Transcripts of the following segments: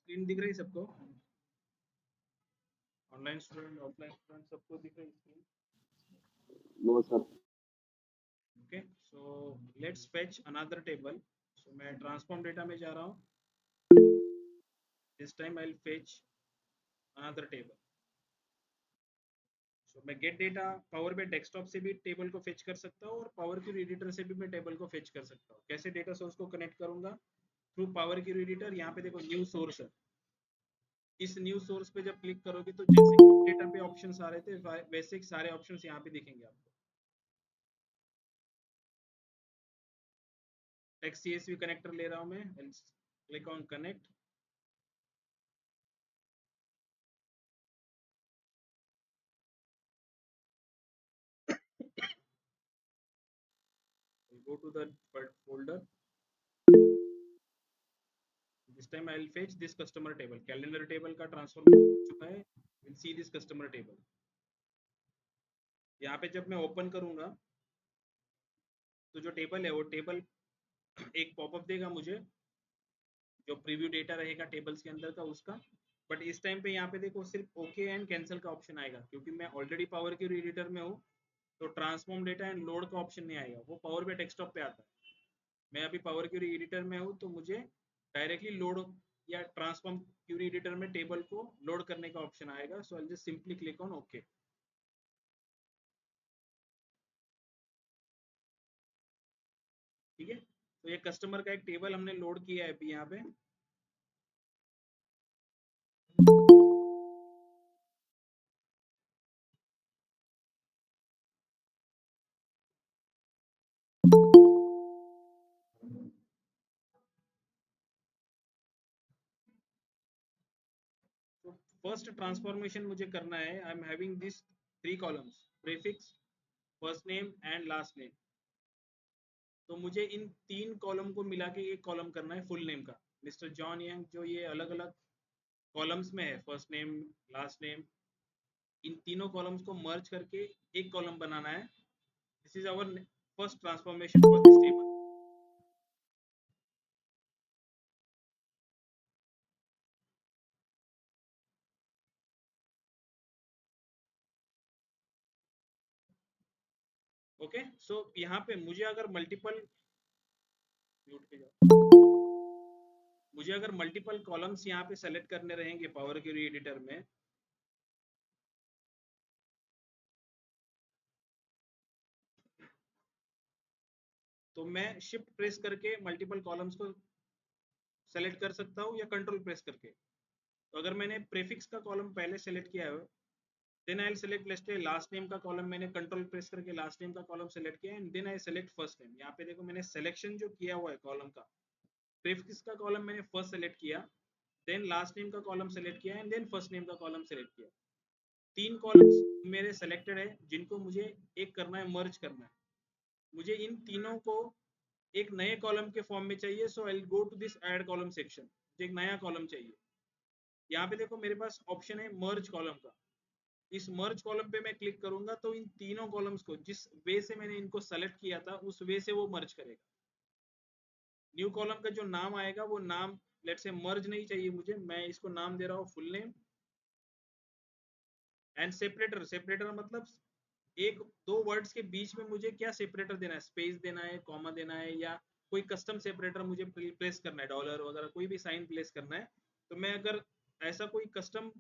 Screen दिख रही सबको? ऑनलाइन स्टूडेंट, ऑफलाइन स्टूडेंट, सबको दिख रही screen? No sir. Okay, so let's fetch another table. So मैं ट्रांसफॉर्म डेटा में जा रहा हूँ. This time I will fetch another table. So मैं get data power BI desktop से भी टेबल को फेच कर सकता हूँ और पावर क्यूरी एडिटर से भी मैं टेबल को फेच कर सकता हूँ. कैसे डेटा सोर्स को कनेक्ट करूंगा? Through power query editor. यहाँ पे देखो न्यू सोर्स है. इस न्यू सोर्स पे जब क्लिक करोगे तो जैसे डेटा पे ऑप्शंस आ रहे थे वैसे सारे ऑप्शंस यहाँ पे दिखेंगे आपको. टेक्स्ट सीएसवी कनेक्टर ले रहा हूँ मैं. Click on connect. Go to the folder. This time I will fetch this customer table. Calendar table का ट्रांसफॉर्मेशन हो चुका है. We'll see this customer table. यहाँ पे जब मैं ओपन करूंगा तो जो टेबल है वो टेबल एक पॉपअप देगा मुझे, जो प्रीव्यू डेटा रहेगा टेबल्स के अंदर का उसका. बट इस टाइम पे यहाँ पे देखो सिर्फ ओके एंड कैंसिल का ऑप्शन आएगा क्योंकि मैं ऑलरेडी पावर क्यूरी एडिटर में हूँ. तो ट्रांसफॉर्म डेटा एंड लोड का ऑप्शन नहीं आएगा, वो पावर पे डेस्कटॉप पे आता है. मैं अभी पावर क्यूरी एडिटर में हूँ तो मुझे डायरेक्टली लोड या ट्रांसफॉर्म क्यूरी एडिटर में टेबल को लोड करने का ऑप्शन आएगा. So I just simply click on okay. ठीक है, तो ये कस्टमर का एक टेबल हमने लोड किया है अभी यहाँ पे. तो फर्स्ट ट्रांसफॉर्मेशन मुझे करना है. I am having this 3 columns, prefix, first name and last name. तो मुझे इन 3 कॉलम को मिला के एक कॉलम करना है फुल नेम का. मिस्टर जॉन यंग जो ये अलग अलग कॉलम्स में है, फर्स्ट नेम, लास्ट नेम, इन तीनों कॉलम्स को मर्ज करके एक कॉलम बनाना है. This is our first transformation for this table. Okay, so यहाँ पे मुझे अगर मल्टीपल म्यूट पे जाओ, मुझे अगर मल्टीपल कॉलम्स यहाँ पे सेलेक्ट करने रहेंगे पावर क्यूरी एडिटर में, तो मैं शिफ्ट प्रेस करके मल्टीपल कॉलम्स को सेलेक्ट कर सकता हूँ या कंट्रोल प्रेस करके. तो अगर मैंने प्रीफिक्स का कॉलम पहले सेलेक्ट किया है, then I select let's say last name का कॉलम मैंने कंट्रोल प्रेस करके लास्ट नेम का कॉलम सेलेक्ट किया and then I select first name. यहाँ पे देखो मैंने सिलेक्शन जो किया हुआ है कॉलम का, प्रीफिक्स का कॉलम मैंने फर्स्ट सेलेक्ट किया, देन लास्ट नेम का कॉलम सेलेक्ट किया एंड देन फर्स्ट नेम का कॉलम सेलेक्ट किया. 3 कॉलम्स मेरे सेलेक्टेड है जिनको मुझे एक करना है, मर्ज करना है. मुझे इन तीनों को एक नए कॉलम के फॉर्म में चाहिए. So I will go to this add column section. मुझे एक नया कॉलम चाहिए. यहाँ पे देखो मेरे पास ऑप्शन है मर्ज कॉलम का. इस मर्ज कॉलम पे मैं क्लिक करूंगा तो इन तीनों कॉलम्स को जिस वे से मैंने इनको सेलेक्ट किया था उस वे से वो मर्ज करेगा. न्यू कॉलम का जो नाम आएगा वो नाम, लेट्स से मर्ज नहीं चाहिए मुझे, मैं इसको नाम दे रहा हूँ full name. And separator, separator मतलब एक दो वर्ड्स के बीच में मुझे क्या सेपरेटर देना है, स्पेस देना है, कॉमा देना है, या कोई कस्टम सेपरेटर मुझे प्लेस करना है, डॉलर वगैरह कोई भी साइन प्लेस करना है. तो मैं अगर ऐसा कोई कस्टम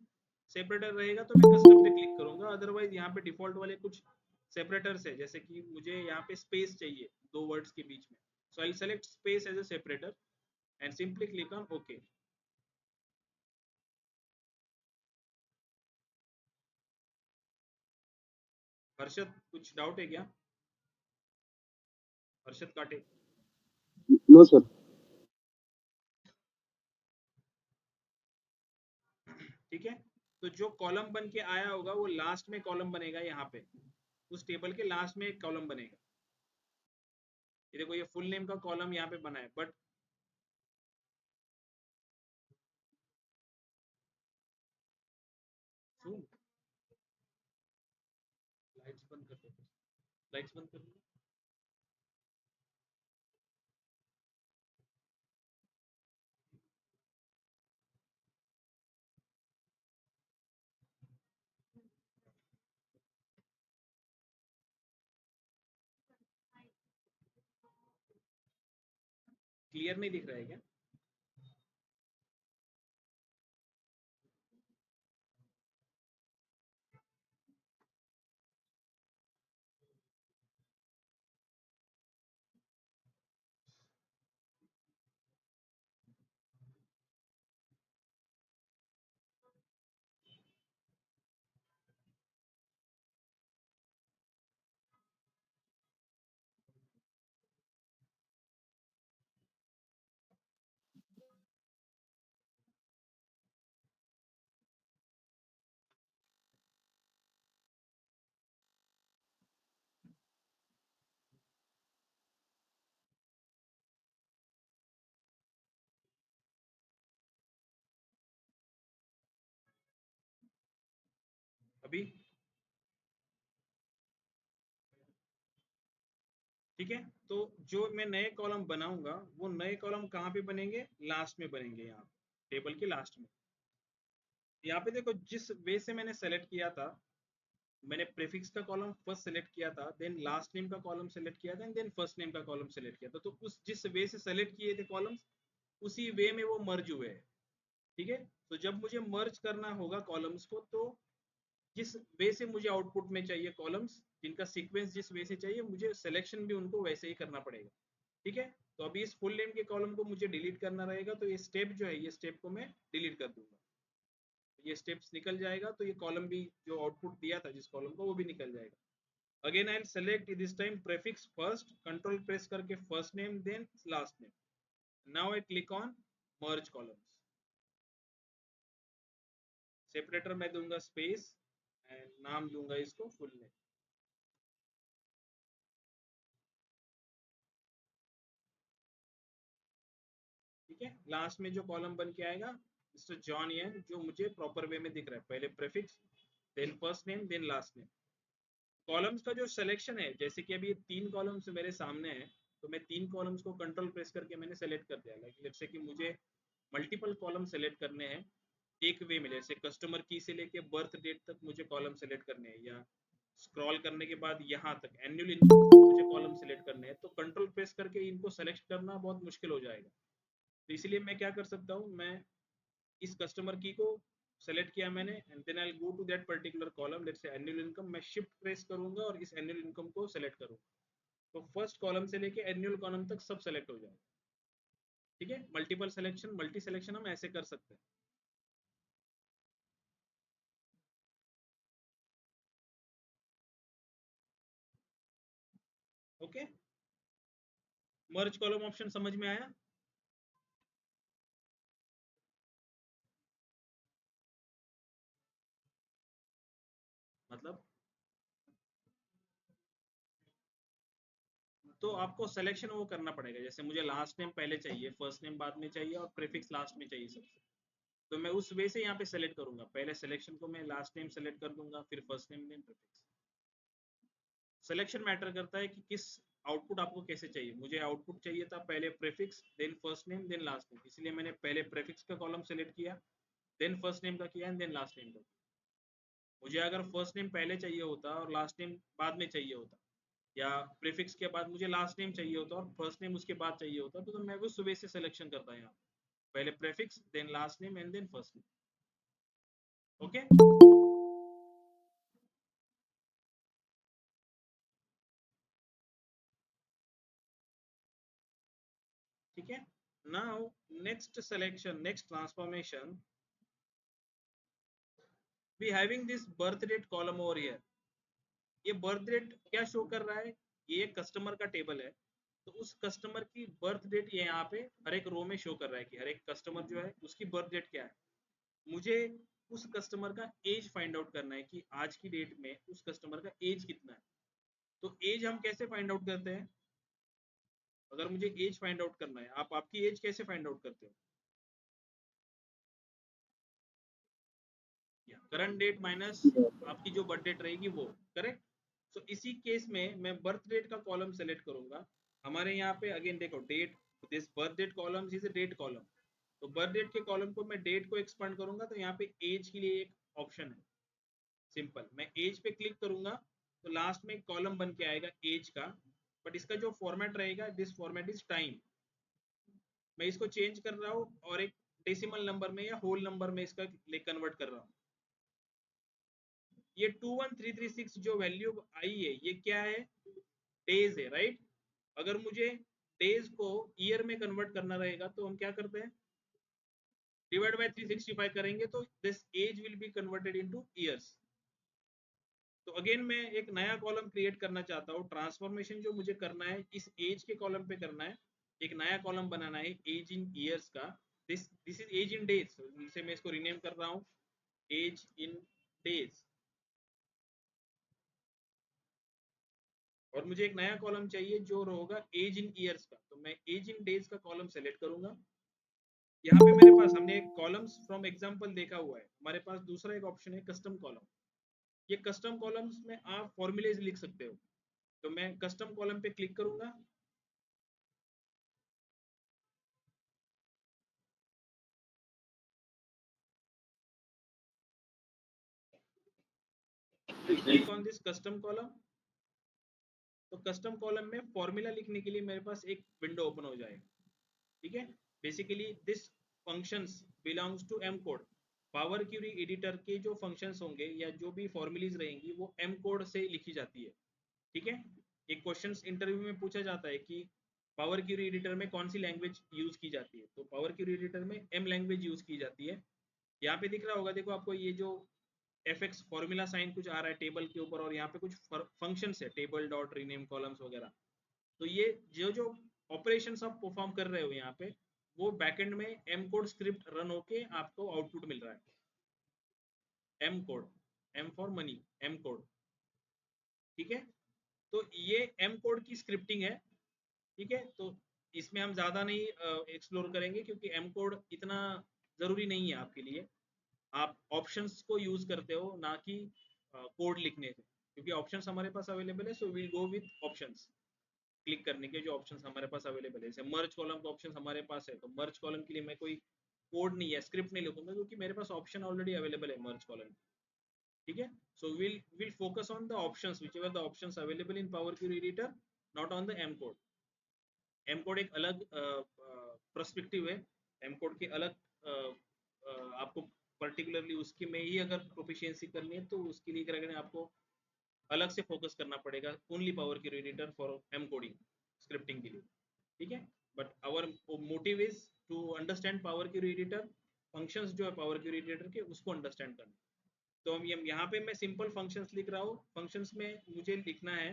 सेपरेटर रहेगा तो मैं कस्टम पे क्लिक करूंगा. अदरवाइज यहाँ पे डिफॉल्ट वाले कुछ सेपरेटर्स है, जैसे कि मुझे यहाँ पे स्पेस चाहिए दो वर्ड्स के बीच में. So I select space as a separator and simply click on okay. Harshad कुछ डाउट है क्या? हर्षद काटे. No sir. ठीक है, तो जो कॉलम बन के आया होगा वो लास्ट में कॉलम बनेगा. यहाँ पे उस टेबल के लास्ट में एक कॉलम बनेगा. ये देखो ये फुल नेम का कॉलम यहाँ पे बना है. बट लाइट्स बंद कर दो, लाइट्स बंद कर दो. क्लियर नहीं दिख रहा है क्या? अभी ठीक है। तो जो मैं नए कॉलम बनाऊंगा वो नए कॉलम कहाँ पे बनेंगे? लास्ट में बनेंगे, यहाँ टेबल के लास्ट में। यहाँ पे देखो, जिस वे से मैंने सेलेक्ट किया था, मैंने प्रीफिक्स का कॉलम फर्स्ट सेलेक्ट किया था, देन लास्ट नेम का कॉलम सेलेक्ट किया था, देन फर्स्ट नेम का कॉलम सेलेक्ट किया था। तो उस जिस वे से सेलेक्ट किए थे कॉलम्स, उसी वे में वो मर्ज हुए हैं। ठीक है। तो जब मुझे मर्ज करना होगा कॉलम्स को, तो जिस वे से मुझे आउटपुट में चाहिए कॉलम्स, जिनका सीक्वेंस जिस वे से चाहिए, मुझे सिलेक्शन भी उनको वैसे ही करना पड़ेगा। ठीक है। तो अभी इस फुल नेम के कॉलम को मुझे डिलीट करना रहेगा, तो ये स्टेप जो है, ये स्टेप को मैं डिलीट कर दूंगा। ये स्टेप्स निकल जाएगा, तो ये कॉलम भी जो आउटपुट दिया था जिस कॉलम को, वो भी निकल जाएगा। Again I select this time prefix first, control press करके first name then last name. Now I click on merge columns. Separator मैं दूंगा स्पेस एंड नाम दूंगा इसको फुल नेम। ठीक है। लास्ट में जो कॉलम बन के आएगा, मिस्टर जॉन ये जो मुझे प्रॉपर वे में दिख रहा है, पहले prefix then first name then last name. Columns का जो सिलेक्शन है, जैसे कि अभी ये 3 कॉलम्स मेरे सामने हैं, तो मैं 3 कॉलम्स को कंट्रोल प्रेस करके मैंने सेलेक्ट कर दिया। लाइक लेट्स से कि मुझे मल्टीपल कॉलम सेलेक्ट करने हैं एक वे में, जैसे कस्टमर की से लेके बर्थ डेट तक मुझे कॉलम सेलेक्ट करने हैं, या स्क्रॉल करने के बाद यहाँ तक एनुअल इनकम मुझे कॉलम सेलेक्ट करने हैं, तो कंट्रोल प्रेस करके इनको सेलेक्ट करना बहुत मुश्किल हो जाएगा। तो इसलिए मैं क्या कर सकता हूँ, मैं इस कस्टमर की को सेलेक्ट किया मैंने, and then I go to that particular column, let's say annual income, मैं शिफ्ट प्रेस करूंगा और इस एनुअल इनकम को सेलेक्ट करूंगा। तो फर्स्ट कॉलम से लेके एनुअल कॉलम तक सब सेलेक्ट हो जाएगा। ठीक है। मल्टीपल सिलेक्शन, मल्टी सिलेक्शन हम ऐसे कर सकते हैं। ओके। मर्ज कॉलम ऑप्शन समझ में आया? मतलब तो आपको सिलेक्शन वो करना पड़ेगा, जैसे मुझे लास्ट नेम पहले चाहिए, फर्स्ट नेम बाद में चाहिए और प्रीफिक्स लास्ट में चाहिए सबसे। तो मैं उस वे से यहाँ पे सेलेक्ट करूंगा, पहले सिलेक्शन को मैं लास्ट नेम सेलेक्ट कर दूंगा, फिर first name then prefix. Selection matter करता है कि किस आउटपुट आपको कैसे चाहिए। मुझे आउटपुट चाहिए था पहले prefix then first name then last name, इसलिए मैंने पहले प्रीफिक्स का कॉलम सेलेक्ट किया, देन फर्स्ट नेम का किया एंड देन लास्ट नेम का। मुझे अगर फर्स्ट नेम पहले चाहिए होता और लास्ट नेम बाद में चाहिए होता, या प्रीफिक्स के बाद मुझे लास्ट नेम चाहिए होता और फर्स्ट नेम उसके बाद चाहिए होता, तो मैं उस वे से सिलेक्शन करता यहाँ, पहले prefix then last name and then first name. Okay. ठीक है। Now next selection, next transformation, we having this birth date column over here. ये बर्थ डेट क्या शो कर रहा है? ये कस्टमर का टेबल है, तो उस कस्टमर की बर्थ डेट ये यहाँ पे हर एक रो में शो कर रहा है कि हर एक कस्टमर जो है उसकी बर्थ डेट क्या है। मुझे उस कस्टमर का एज फाइंड आउट करना है कि आज की डेट में उस कस्टमर का एज कितना है। तो एज हम कैसे फाइंड आउट करते हैं? अगर मुझे एज फाइंड आउट करना है, आप आपकी एज कैसे फाइंड आउट करते हो? करंट डेट माइनस आपकी जो बर्थ डेट रहेगी वो। करेक्ट। तो इसी केस में मैं बर्थ डेट का कॉलम सेलेक्ट करूंगा। हमारे यहाँ पे अगेन देखो, date, this birth date column is a date column. तो बर्थ डेट के कॉलम को मैं डेट को एक्सपांड करूंगा, तो यहाँ पे एज के लिए एक ऑप्शन है। सिंपल, मैं एज पे क्लिक करूंगा तो लास्ट में एक कॉलम बन के आएगा एज का, बट इसका जो फॉर्मेट रहेगा, दिस फॉर्मेट इज टाइम। मैं इसको चेंज कर रहा हूँ और एक डेसिमल नंबर में या होल नंबर में इसका कन्वर्ट कर रहा हूँ। ये 21336 जो वैल्यू आई है ये क्या है, डेज है, राइट। अगर मुझे डेज को ईयर में कन्वर्ट करना रहेगा तो हम क्या करते हैं, डिवाइड बाय 365 करेंगे तो this age will be converted into years. तो अगेन मैं एक नया कॉलम क्रिएट करना चाहता हूँ, ट्रांसफॉर्मेशन जो मुझे करना है इस एज के कॉलम पे करना है, एक नया कॉलम बनाना है एज इन ईयर्स का। This this is age in days, इसे मैं इसको रीनेम कर रहा हूँ एज इन डेज। और मुझे एक नया कॉलम चाहिए जो होगा एज इन ईयर्स का, तो मैं एज इन डेज का कॉलम सेलेक्ट करूंगा। यहाँ पे मेरे पास, हमने एक कॉलम्स फ्रॉम एग्जांपल देखा हुआ है, हमारे पास दूसरा एक ऑप्शन है कस्टम कॉलम। ये कस्टम कॉलम्स में आप फॉर्मूलेज लिख सकते हो, तो मैं कस्टम कॉलम पे क्लिक करूंगा। Click on this custom column. तो कस्टम कॉलम में फॉर्मूला लिखने के लिए मेरे पास एक विंडो ओपन हो जाएगा, ठीक है। Basically this functions belongs to M code. Power query editor के जो फंक्शंस होंगे या जो भी फॉर्मूलीज रहेंगी वो एम कोड से लिखी जाती है, ठीक है। एक क्वेश्चन इंटरव्यू में पूछा जाता है कि पावर क्यूरी एडिटर में कौन सी लैंग्वेज यूज की जाती है, तो पावर क्यूरी एडिटर में एम लैंग्वेज यूज की जाती है। यहाँ पे दिख रहा होगा, देखो आपको ये जो fx फॉर्मूला साइन कुछ आ रहा है टेबल के ऊपर, और यहाँ पे कुछ फंक्शंस है टेबल डॉट रीनेम कॉलम्स वगैरह। तो ये जो जो ऑपरेशंस आप परफॉर्म कर रहे हो यहाँ पे, वो बैकएंड में एम कोड स्क्रिप्ट रन होके आपको आउटपुट मिल रहा है। M code, M for money, M code, ठीक है। तो ये एम कोड की स्क्रिप्टिंग है, ठीक है। तो इसमें हम ज्यादा नहीं एक्सप्लोर करेंगे क्योंकि एम कोड इतना जरूरी नहीं है आपके लिए। आप ऑप्शंस को यूज करते हो ना कि कोड लिखने से, क्योंकि ऑप्शंस हमारे पास अवेलेबल है, so we'll go with options. Click करने के जो ऑप्शंस हमारे पास अवेलेबल है, जैसे मर्ज कॉलम का ऑप्शन हमारे पास है, तो मर्ज कॉलम के लिए मैं कोई कोड नहीं है, स्क्रिप्ट नहीं लिखूंगा क्योंकि मेरे पास ऑप्शन ऑलरेडी अवेलेबल है मर्ज कॉलम, ठीक है। So will focus on the options which ever the options available in power query editor, not on the M code. M code एक अलग पर्सपेक्टिव है, एम कोड के अलग आपको पर्टिकुलरली उसकी में ही अगर प्रोफिशिएंसी करनी है तो उसके लिए क्या करें, आपको अलग से फोकस करना पड़ेगा only power query editor for M coding scripting के लिए, ठीक है। But our motive is to understand power query editor, functions जो है पावर क्यूरी एडिटर के उसको अंडरस्टैंड करना। तो हम यहाँ पे मैं सिंपल फंक्शंस लिख रहा हूँ। फंक्शंस में मुझे लिखना है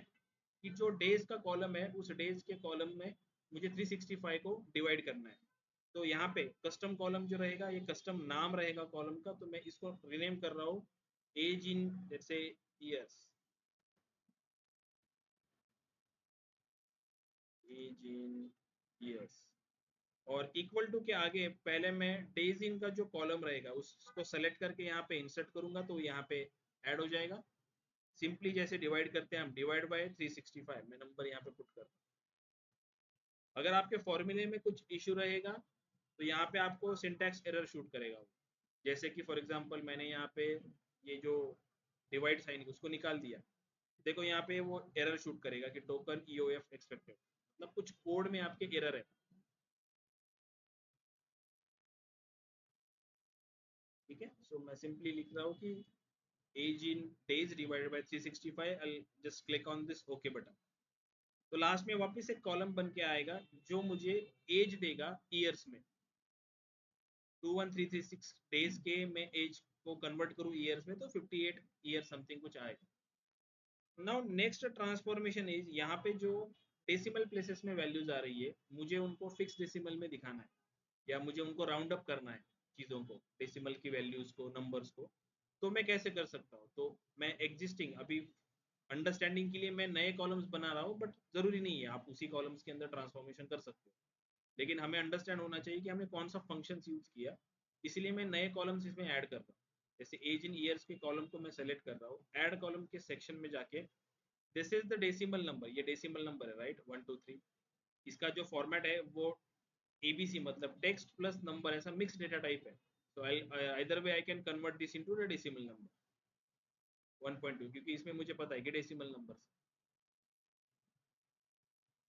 कि जो डेज का कॉलम है उस डेज के कॉलम में मुझे 365 को डिवाइड करना है। तो यहाँ पे कस्टम कॉलम जो रहेगा ये कस्टम नाम रहेगा कॉलम का, तो मैं इसको रिनेम कर रहा हूँ एज इन जैसे ईयर्स, एज इन ईयर्स। और इक्वल टू के आगे पहले मैं डेज इन का जो कॉलम रहेगा उसको सेलेक्ट करके यहाँ पे इंसर्ट करूंगा तो यहाँ पे ऐड हो जाएगा। सिंपली जैसे डिवाइड करते हैं हम, डिवाइड बाय 365 मैं नंबर यहाँ पे पुट कर। अगर आपके फॉर्मूले में कुछ इशू रहेगा तो यहाँ पे आपको सिंटैक्स एरर शूट करेगा, जैसे कि फॉर एग्जांपल मैंने यहाँ पे ये जो डिवाइड साइन उसको निकाल दिया, देखो यहाँ पे वो एरर शूट करेगा कि टोकन ईओएफ एक्सपेक्टेड, मतलब कुछ कोड में आपके एरर है, ठीक है। सो मैं सिंपली लिख रहा हूँ कि age in days divided by 365, I just click on this okay button. तो लास्ट में वापस एक कॉलम बन के आएगा जो मुझे एज देगा ईयर्स में। 21336 डेज के मैं एज को कन्वर्ट करूँ ईयर्स में तो 58 ईयर समथिंग कुछ आएगा। नाउ नेक्स्ट ट्रांसफॉर्मेशन इज, यहाँ पे जो डेसिमल प्लेसेस में वैल्यूज आ रही है मुझे उनको फिक्स डेसिमल में दिखाना है, या मुझे उनको राउंड अप करना है चीज़ों को, डेसिमल की वैल्यूज को, नंबर्स को। तो मैं कैसे कर सकता हूँ, तो मैं एग्जिस्टिंग अभी अंडरस्टैंडिंग के लिए मैं नए कॉलम्स बना रहा हूँ, बट जरूरी नहीं है, आप उसी कॉलम्स के अंदर ट्रांसफॉर्मेशन कर सकते हो, लेकिन हमें अंडरस्टैंड होना चाहिए कि हमने कौन सा फंक्शन यूज किया। इसलिए मैं नए कॉलम्स इसमें ऐड कर रहा हूँ, जैसे एज इन ईयर्स के कॉलम को मैं सेलेक्ट कर रहा हूँ, ऐड कॉलम के सेक्शन में जाके this is the decimal number, ये डेसिमल नंबर है राइट 123। इसका जो फॉर्मेट है वो एबीसी मतलब टेक्स्ट प्लस नंबर, ऐसा मिक्स डेटा टाइप है। तो I either way I can convert this into the decimal number 1.2, क्योंकि इसमें मुझे पता है कि decimal number.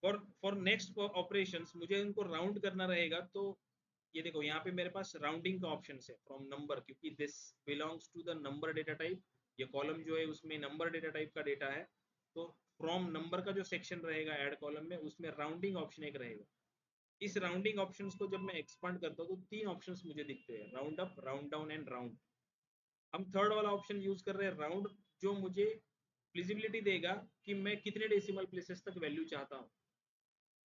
For next operations मुझे इनको राउंड करना रहेगा, तो ये देखो यहाँ पे मेरे पास राउंडिंग का ऑप्शन है फ्रॉम नंबर, क्योंकि this belongs to the number data type. ये कॉलम जो है उसमें नंबर डेटा टाइप का डेटा है, तो फ्रॉम नंबर का जो सेक्शन रहेगा ऐड कॉलम में, उसमें राउंडिंग ऑप्शन एक रहेगा। इस राउंडिंग ऑप्शंस को जब मैं एक्सपांड करता हूँ तो तीन ऑप्शंस मुझे दिखते हैं, round up, round down and round. हम थर्ड वाला ऑप्शन यूज कर रहे हैं, राउंड, जो मुझे फ्लेक्सिबिलिटी देगा कि मैं कितने डेसिमल प्लेसेस तक वैल्यू चाहता हूँ।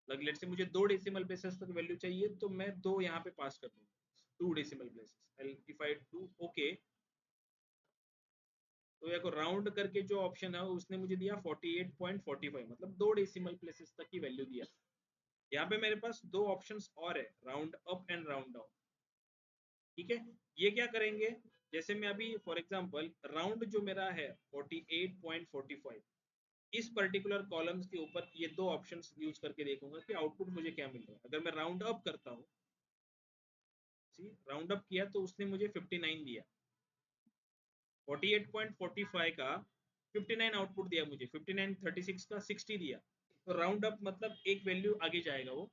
like लेट से मुझे 2 डेसिमल प्लेसेस तक वैल्यू चाहिए, तो मैं 2 यहाँ पे पास कर दूंगा, 2 decimal places, if I do okay, तो ये को राउंड करके जो ऑप्शन है उसने मुझे दिया 48.45, मतलब 2 डेसिमल प्लेसेस तक की वैल्यू दिया। यहाँ पे मेरे पास दो ऑप्शंस और है, round up and round down. ठीक है, ये क्या करेंगे, जैसे मैं अभी फॉर एग्जांपल राउंड जो मेरा है 48.45, इस पर्टिकुलर कॉलम्स के ऊपर ये दो ऑप्शंस यूज करके देखूंगा कि आउटपुट मुझे क्या मिल रहा है। अगर मैं राउंड अप करता हूँ, राउंड अप किया तो उसने मुझे 59 दिया, 48.45 का 59 आउटपुट दिया मुझे, 59 36 का 60 दिया। तो राउंड अप मतलब एक वैल्यू आगे जाएगा वो,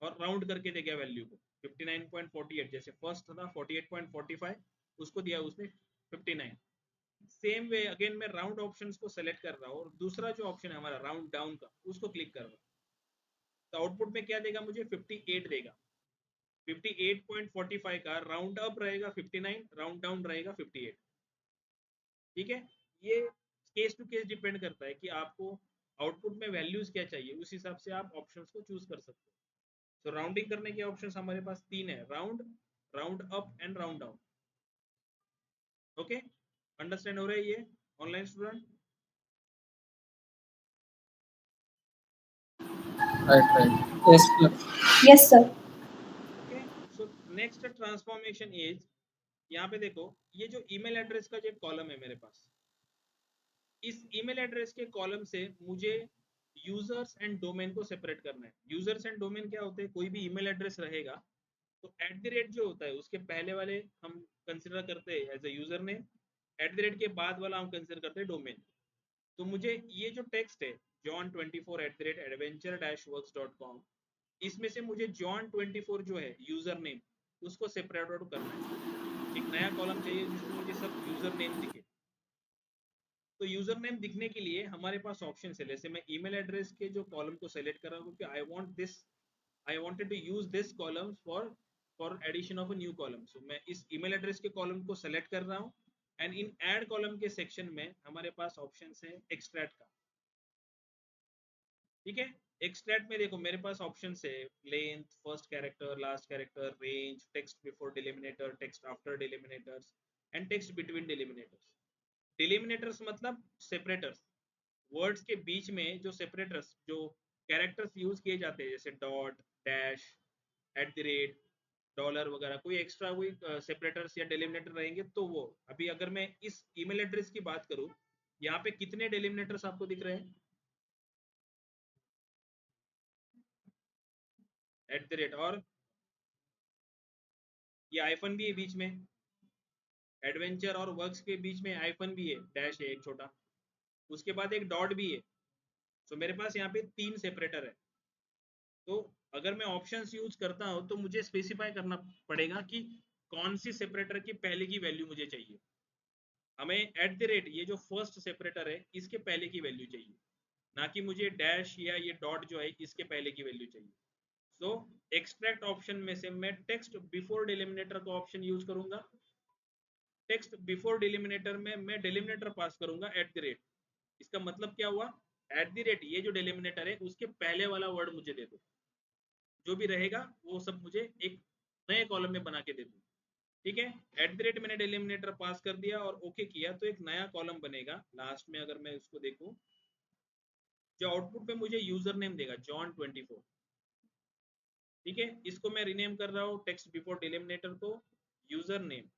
और राउंड करके देगा वैल्यू को 59.48, जैसे फर्स्ट था 48.45, उसको दिया उसने 59। सेम वे अगेन मैं राउंड ऑप्शंस को सेलेक्ट कर रहा हूँ, और दूसरा जो ऑप्शन है हमारा राउंड डाउन का, उसको क्लिक कर रहा हूँ, तो आउटपुट में क्या देगा मुझे 58 देगा। 58.45 का राउंड अप रहेगा 59, राउंड डाउन रहेगा 58। ठीक है, ये केस टू केस डिपेंड करता है कि आपको आउटपुट में वैल्यूज क्या चाहिए, उस हिसाब से आप ऑप्शंस को चूज कर सकते हो। तो राउंडिंग करने के ऑप्शंस हमारे पास तीन है, round, round up and round down. Okay, understand हो रहा है ये online student? Right. Yes, sir. Yes, sir. Okay, so next transformation is, यहाँ पे देखो ये जो ईमेल एड्रेस का जो कॉलम है मेरे पास, इस ईमेल एड्रेस के कॉलम से मुझे यूजर्स एंड डोमेन को सेपरेट करना है। यूजर्स एंड डोमेन क्या होते हैं, कोई भी ईमेल एड्रेस रहेगा तो एट द रेट जो होता है उसके पहले वाले हम कंसिडर करते हैं as a user name, at the rate के बाद वाला हम कंसिडर करते हैं डोमेन। तो मुझे ये जो टेक्स्ट है john24@adventure-works.com, इसमें से मुझे john24 जो है यूजर नेम, उसको सेपरेट आउट करना है। एक नया कॉलम चाहिए जिसमें मुझे सब यूजर नेम दिखे। तो यूजर नेम दिखने के लिए हमारे पास ऑप्शन है, जैसे मैं ईमेल एड्रेस के जो कॉलम को सेलेक्ट कर रहा हूँ कि I wanted to use this column for addition of a new column, so मैं इस ईमेल एड्रेस के कॉलम को सेलेक्ट कर रहा हूँ। एंड इन ऐड कॉलम के सेक्शन में हमारे पास ऑप्शन है एक्सट्रैक्ट का। ठीक है, एक्सट्रैक्ट में देखो मेरे पास ऑप्शन है length, first character, last character, range, text before डिलिमिनेटर, text after deliminators and text between deliminators. Deliminators मतलब सेपरेटर्स, वर्ड्स के बीच में जो सेपरेटर्स, जो कैरेक्टर्स यूज किए जाते हैं, जैसे dot, dash, eight the rate, dollar वगैरह, कोई एक्स्ट्रा कोई सेपरेटर्स या डिलिमिनेटर रहेंगे तो वो। अभी अगर मैं इस ईमेल एड्रेस की बात करूं, यहाँ पे कितने डिलिमिनेटर्स आपको दिख रहे हैं, एट द रेट, और ये आइफन भी है बीच में, एडवेंचर और वर्क्स के बीच में आइफन भी है, डैश है एक छोटा, उसके बाद एक डॉट भी है। तो मेरे पास यहाँ पे 3 सेपरेटर है। तो अगर मैं ऑप्शंस यूज करता हूँ तो मुझे स्पेसिफाई करना पड़ेगा कि कौन सी सेपरेटर की पहले की वैल्यू मुझे चाहिए। हमें एट द रेट, ये जो फर्स्ट सेपरेटर है इसके पहले की वैल्यू चाहिए, ना कि मुझे डैश या ये डॉट जो है इसके पहले की वैल्यू चाहिए। सो एक्सट्रैक्ट ऑप्शन में से मैं टेक्स्ट बिफोर डिलिमिनेटर का ऑप्शन यूज करूंगा। टेक्स्ट बिफोर डिलिमिनेटर में मैं डिलिमिनेटर पास करूंगा एट द रेट। इसका मतलब क्या हुआ, एट द रेट ये जो डिलिमिनेटर है उसके पहले वाला वर्ड मुझे दे दो, जो भी रहेगा वो सब मुझे एक नए कॉलम में बना के दे दो। ठीक है, एट द रेट मैंने डिलिमिनेटर पास कर दिया और ओके किया, तो एक नया कॉलम बनेगा लास्ट में। अगर मैं उसको देखूं, जो आउटपुट पे मुझे यूजर नेम देगा john24। ठीक है, इसको मैं रीनेम कर रहा हूँ टेक्स्ट बिफोर डिलिमिनेटर को यूजर नेम।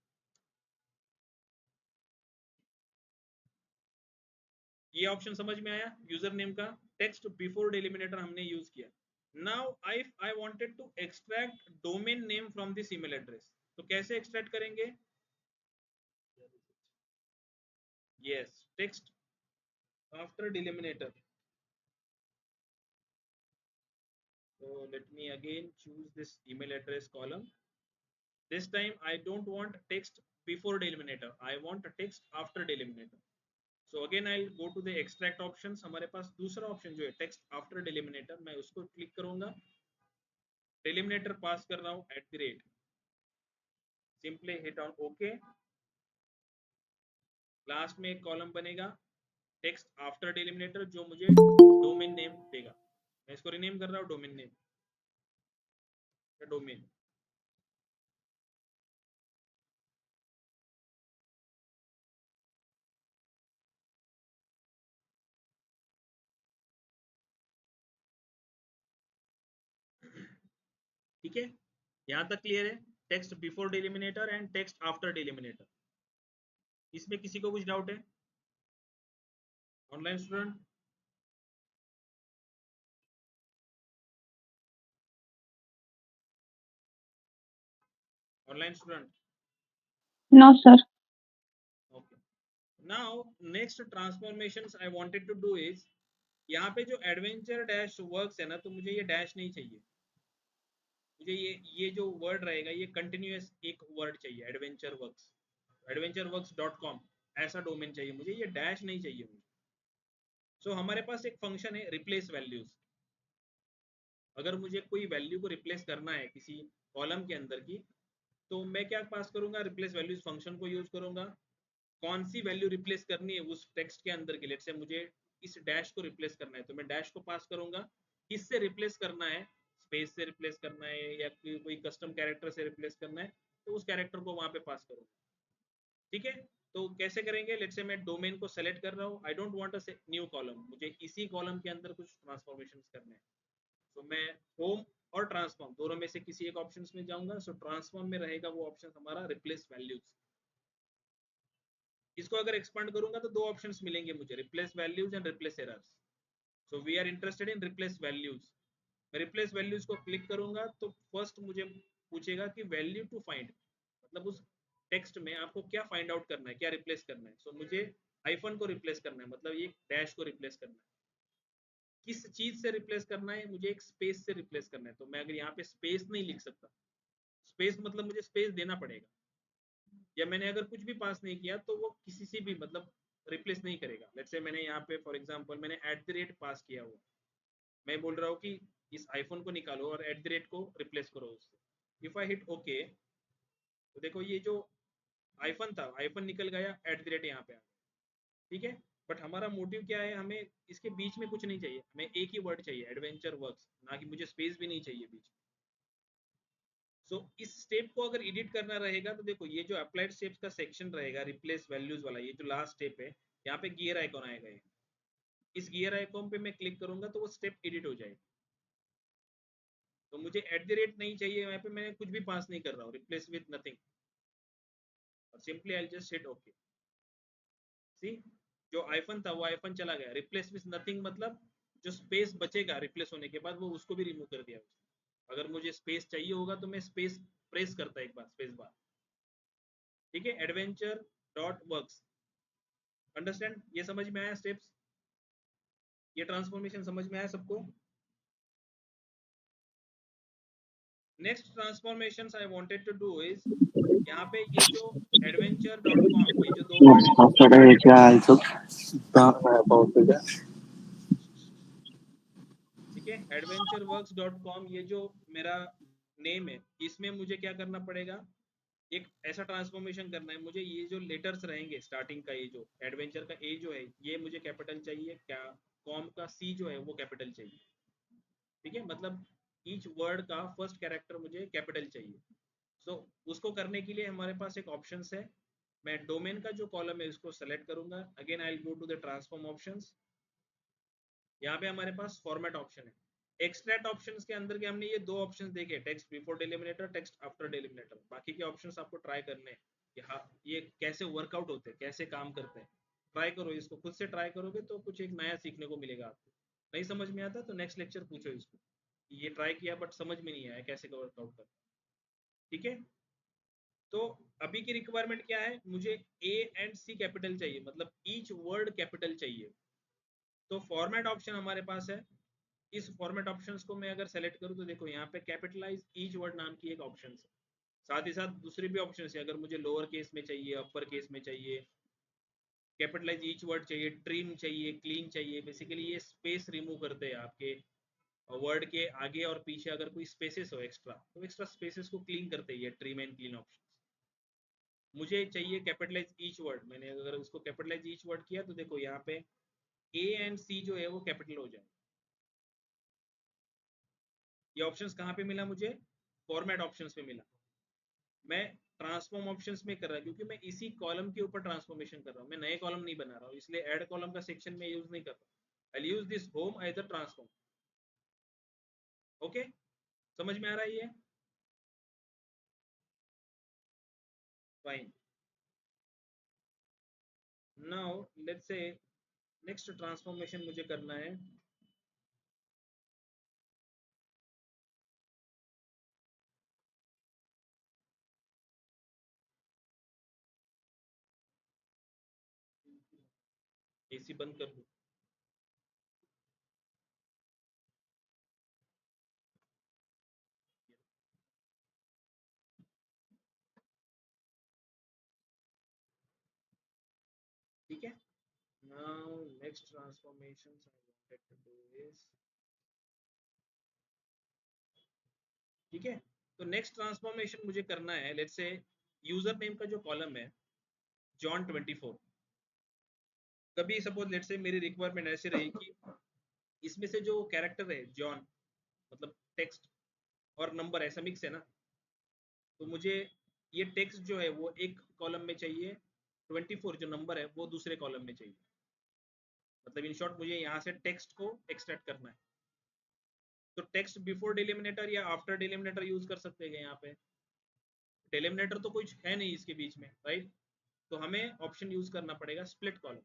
ये ऑप्शन समझ में आया, यूजर नेम का टेक्स्ट बिफोर डिलिमिनेटर हमने यूज किया। Now I wanted to extract domain name from this email address, तो कैसे एक्सट्रैक्ट करेंगे, yes, text after deliminator, So let me again choose this email address column. This time I don't want text before delimiter, I want text after delimiter. So again I'll go to the extract options. हमारे पास दूसरा option जो है text after delimiter, मैं उसको click करूंगा. delimiter पास कर रहा हूँ @ simply hit on OK. Last में एक कॉलम बनेगा टेक्स्ट आफ्टर डिलिमिनेटर जो मुझे डोमेन नेम देगा. मैं इसको रीनेम कर रहा हूँ डोमेन नेम या डोमेन. ठीक है, यहां तक क्लियर है. Text before deliminator and text after deliminator. इसमें किसी को कुछ डाउट है? Online student, online student. No, sir. Okay. Now next transformations I wanted to do is, यहाँ पे जो एडवेंचर डैश वर्क्स है ना, तो मुझे ये डैश नहीं चाहिए. मुझे ये जो वर्ड रहेगा ये कंटिन्यूअस एक वर्ड चाहिए. एडवेंचर वर्क्स, adventureworks.com ऐसा डोमेन चाहिए मुझे, ये डैश नहीं चाहिए मुझे. सो हमारे पास एक फंक्शन है रिप्लेस वैल्यूज. अगर मुझे कोई वैल्यू को रिप्लेस करना है किसी कॉलम के अंदर की, तो मैं क्या पास करूंगा? रिप्लेस वैल्यूज फंक्शन को यूज करूंगा. कौन सी वैल्यू रिप्लेस करनी है उस टेक्स्ट के अंदर की, लेट से मुझे इस डैश को रिप्लेस करना है, तो मैं डैश को पास करूंगा. किससे रिप्लेस करना है? स्पेस से रिप्लेस करना है या कोई कस्टम कैरेक्टर से रिप्लेस करना है, तो उस कैरेक्टर को वहां पे पास करूंगा. ठीक है, तो कैसे करेंगे? लेट्स से मैं डोमेन को सेलेक्ट कर रहा हूँ. I don't want a new column, मुझे इसी कॉलम के अंदर कुछ ट्रांसफॉर्मेशंस करने हैं. तो मैं होम और ट्रांसफॉर्म दोनों में से किसी एक ऑप्शंस में जाऊंगा. सो ट्रांसफॉर्म में रहेगा वो ऑप्शन हमारा रिप्लेस वैल्यूज. इसको अगर एक्सपांड करूंगा तो दो ऑप्शंस मिलेंगे मुझे, replace values and replace errors. So we are interested in replace values. मैं रिप्लेस वैल्यूज को क्लिक करूंगा तो फर्स्ट मुझे पूछेगा कि वैल्यू टू फाइंड, मतलब उस टेक्स्ट में आपको क्या फाइंड आउट करना है, क्या रिप्लेस करना है. सो मुझे हाइफन को रिप्लेस करना है, मतलब ये डैश को रिप्लेस करना है. किस चीज से रिप्लेस करना है? मुझे एक स्पेस से रिप्लेस करना है. तो मैं अगर यहाँ पे स्पेस नहीं लिख सकता, स्पेस मतलब मुझे स्पेस देना पड़ेगा, या मैंने अगर कुछ भी पास नहीं किया तो वो किसी से भी मतलब रिप्लेस नहीं करेगा. लेट्स से मैंने यहाँ पे फॉर एग्जांपल मैंने @ पास किया हुआ, मैं बोल रहा हूँ कि इस आईफोन को निकालो और @ को रिप्लेस करो उससे. इफ आई हिट ओके, तो देखो ये जो आईफोन था, आईफोन निकल गया, @ यहाँ पे आ गया. ठीक है, बट हमारा मोटिव क्या है? हमें इसके बीच में कुछ नहीं चाहिए, हमें एक ही वर्ड चाहिए, एडवेंचर वर्क्स, ना कि मुझे स्पेस भी नहीं चाहिए बीच में. सो इस स्टेप को अगर एडिट करना रहेगा तो देखो ये जो अप्लाइड स्टेप्स का सेक्शन रहेगा रिप्लेस वैल्यूज वाला, ये जो लास्ट स्टेप है, यहाँ पे गियर आइकॉन आएगा. इस गियर आइकॉन पे मैं क्लिक करूंगा तो वो स्टेप एडिट हो जाएगा. तो मुझे @ नहीं चाहिए, यहाँ पे मैं कुछ भी पास नहीं कर रहा हूँ, रिप्लेस विथ नथिंग, और simply I just hit okay. See, जो आईफोन था वो आईफोन चला गया. रिप्लेस विथ नथिंग मतलब जो स्पेस बचेगा रिप्लेस होने के बाद वो उसको भी रिमूव कर दिया उसने. अगर मुझे स्पेस चाहिए होगा तो मैं स्पेस प्रेस करता एक बार, स्पेस बार. ठीक है, एडवेंचर डॉट वर्क्स. अंडरस्टैंड? ये समझ में आया स्टेप्स? ये ट्रांसफॉर्मेशन समझ में आया सबको? Next transformation I wanted to do is, यहाँ पे ये जो adventure.com, ये जो दो वर्ड है, ठीक है, adventureworks.com, ये जो मेरा नेम है, इसमें मुझे क्या करना पड़ेगा? एक ऐसा ट्रांसफॉर्मेशन करना है मुझे. ये जो लेटर्स रहेंगे स्टार्टिंग का, ये जो एडवेंचर का ए जो है ये मुझे कैपिटल चाहिए, क्या कॉम का सी जो है वो कैपिटल चाहिए. ठीक है, मतलब ईच वर्ड का फर्स्ट कैरेक्टर मुझे कैपिटल चाहिए. सो उसको करने के लिए हमारे पास एक ऑप्शन है. मैं डोमेन का जो कॉलम है उसको सेलेक्ट करूंगा. Again I will go to the transform options. यहाँ पे हमारे पास फॉर्मेट ऑप्शन है. एक्सट्रैक्ट ऑप्शंस के अंदर के हमने ये दो ऑप्शंस देखे, text before डिलिमिनेटर, text after delimiter. बाकी के ऑप्शंस आपको ट्राई करने हैं कि हाँ ये कैसे वर्कआउट होते हैं, कैसे काम करते हैं. ट्राई करो इसको, खुद से ट्राई करोगे तो कुछ एक नया सीखने को मिलेगा आपको. नहीं समझ में आता तो नेक्स्ट लेक्चर पूछो इसको, ये ट्राई किया बट समझ में नहीं आया कैसे वर्कआउट करना. ठीक है, तो अभी की रिक्वायरमेंट क्या है? मुझे ए एंड सी कैपिटल चाहिए, मतलब ईच वर्ड कैपिटल चाहिए. तो फॉर्मेट ऑप्शन हमारे पास है. इस फॉर्मेट ऑप्शंस को मैं अगर सेलेक्ट करूँ तो देखो यहाँ पे कैपिटलाइज ईच वर्ड नाम की एक ऑप्शन है, साथ ही साथ दूसरी भी ऑप्शन है, अगर मुझे लोअर केस में चाहिए, अपर केस में चाहिए, कैपिटलाइज ईच वर्ड चाहिए, ट्रिम चाहिए, क्लीन चाहिए, बेसिकली ये स्पेस रिमूव करते हैं आपके वर्ड के आगे और पीछे अगर कोई स्पेसेस हो एक्स्ट्रा, तो एक्स्ट्रा स्पेसेस को क्लीन करते हैं ट्रिम एंड क्लीन ऑप्शन। मुझे चाहिए कैपिटलाइज ईच वर्ड, मैंने अगर उसको कैपिटलाइज ईच वर्ड किया तो देखो यहाँ पे ए एंड सी जो है वो कैपिटल हो जाए। ये ऑप्शंस कहाँ पे मिला मुझे? फॉर्मेट ऑप्शंस में मिला। मैं ट्रांसफॉर्म ऑप्शंस में कर रहा हूँ क्योंकि मैं इसी कॉलम के ऊपर ट्रांसफॉर्मेशन कर रहा हूँ, मैं नए कॉलम नहीं बना रहा हूँ, इसलिए ऐड कॉलम का सेक्शन में यूज नहीं कर रहा। I use this home as a transform. Okay, समझ में आ रहा है ये? Fine. Now let's say next transformation मुझे करना है। एसी बंद कर दूं? ठीक है। Now next transformation I wanted to do is, ठीक है, तो नेक्स्ट ट्रांसफॉर्मेशन मुझे करना है, लेट्स से यूजर नेम का जो कॉलम है जॉन 24, कभी सपोज लेट्स से मेरी रिक्वायरमेंट ऐसे रही कि इसमें से जो कैरेक्टर है जॉन, मतलब टेक्स्ट और नंबर ऐसा मिक्स है ना, तो मुझे ये टेक्स्ट जो है वो एक कॉलम में चाहिए, 24 जो नंबर है वो दूसरे कॉलम में चाहिए। मतलब इन शॉर्ट मुझे यहाँ से टेक्स्ट को एक्सट्रैक्ट करना है। तो टेक्स्ट बिफोर डिलिमिनेटर या आफ्टर डिलिमिनेटर यूज कर सकते हैं यहाँ पे। डिलिमिनेटर तो कुछ है नहीं इसके बीच में, राइट? तो हमें ऑप्शन यूज करना पड़ेगा स्प्लिट कॉलम।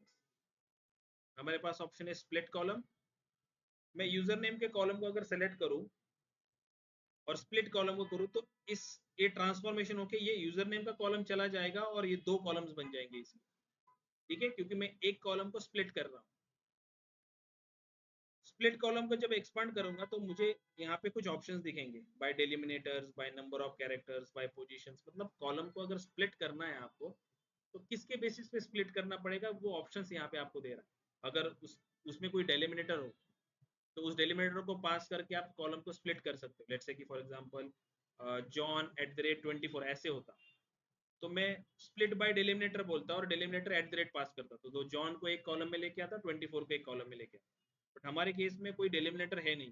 हमारे पास ऑप्शन है स्प्लिट कॉलम। मैं यूजर नेम के कॉलम को अगर सेलेक्ट करूं और स्प्लिट कॉलम को करूं तो इस ये ट्रांसफॉर्मेशन होके ये यूजर नेम का कॉलम चला जाएगा और ये दो कॉलम्स बन जाएंगे इसमें। ठीक है, क्योंकि मैं एक कॉलम को स्प्लिट कर रहा हूँ। स्प्लिट कॉलम को जब एक्सपांड करूंगा तो मुझे यहाँ पे कुछ ऑप्शंस दिखेंगे, by deliminators, by number of characters, by positions. मतलब कॉलम को अगर स्प्लिट करना है आपको तो किसके बेसिस पे स्प्लिट करना पड़ेगा वो ऑप्शंस यहाँ पे आपको दे रहा है। अगर उसमें कोई डेलिमिनेटर हो तो उस डेलिमिनेटर को पास करके आप कॉलम को स्प्लिट कर सकते हो। लेट्स से कि फॉर एग्जांपल John@24 ऐसे होता, तो मैं स्प्लिट बाय डेलिमिनेटर बोलता और डेलिमिनेटर @ पास करता, तो जॉन को एक कॉलम में लेके आता, 24 को एक कॉलम में लेके आता। बट हमारे केस में कोई डेलिमिनेटर है नहीं,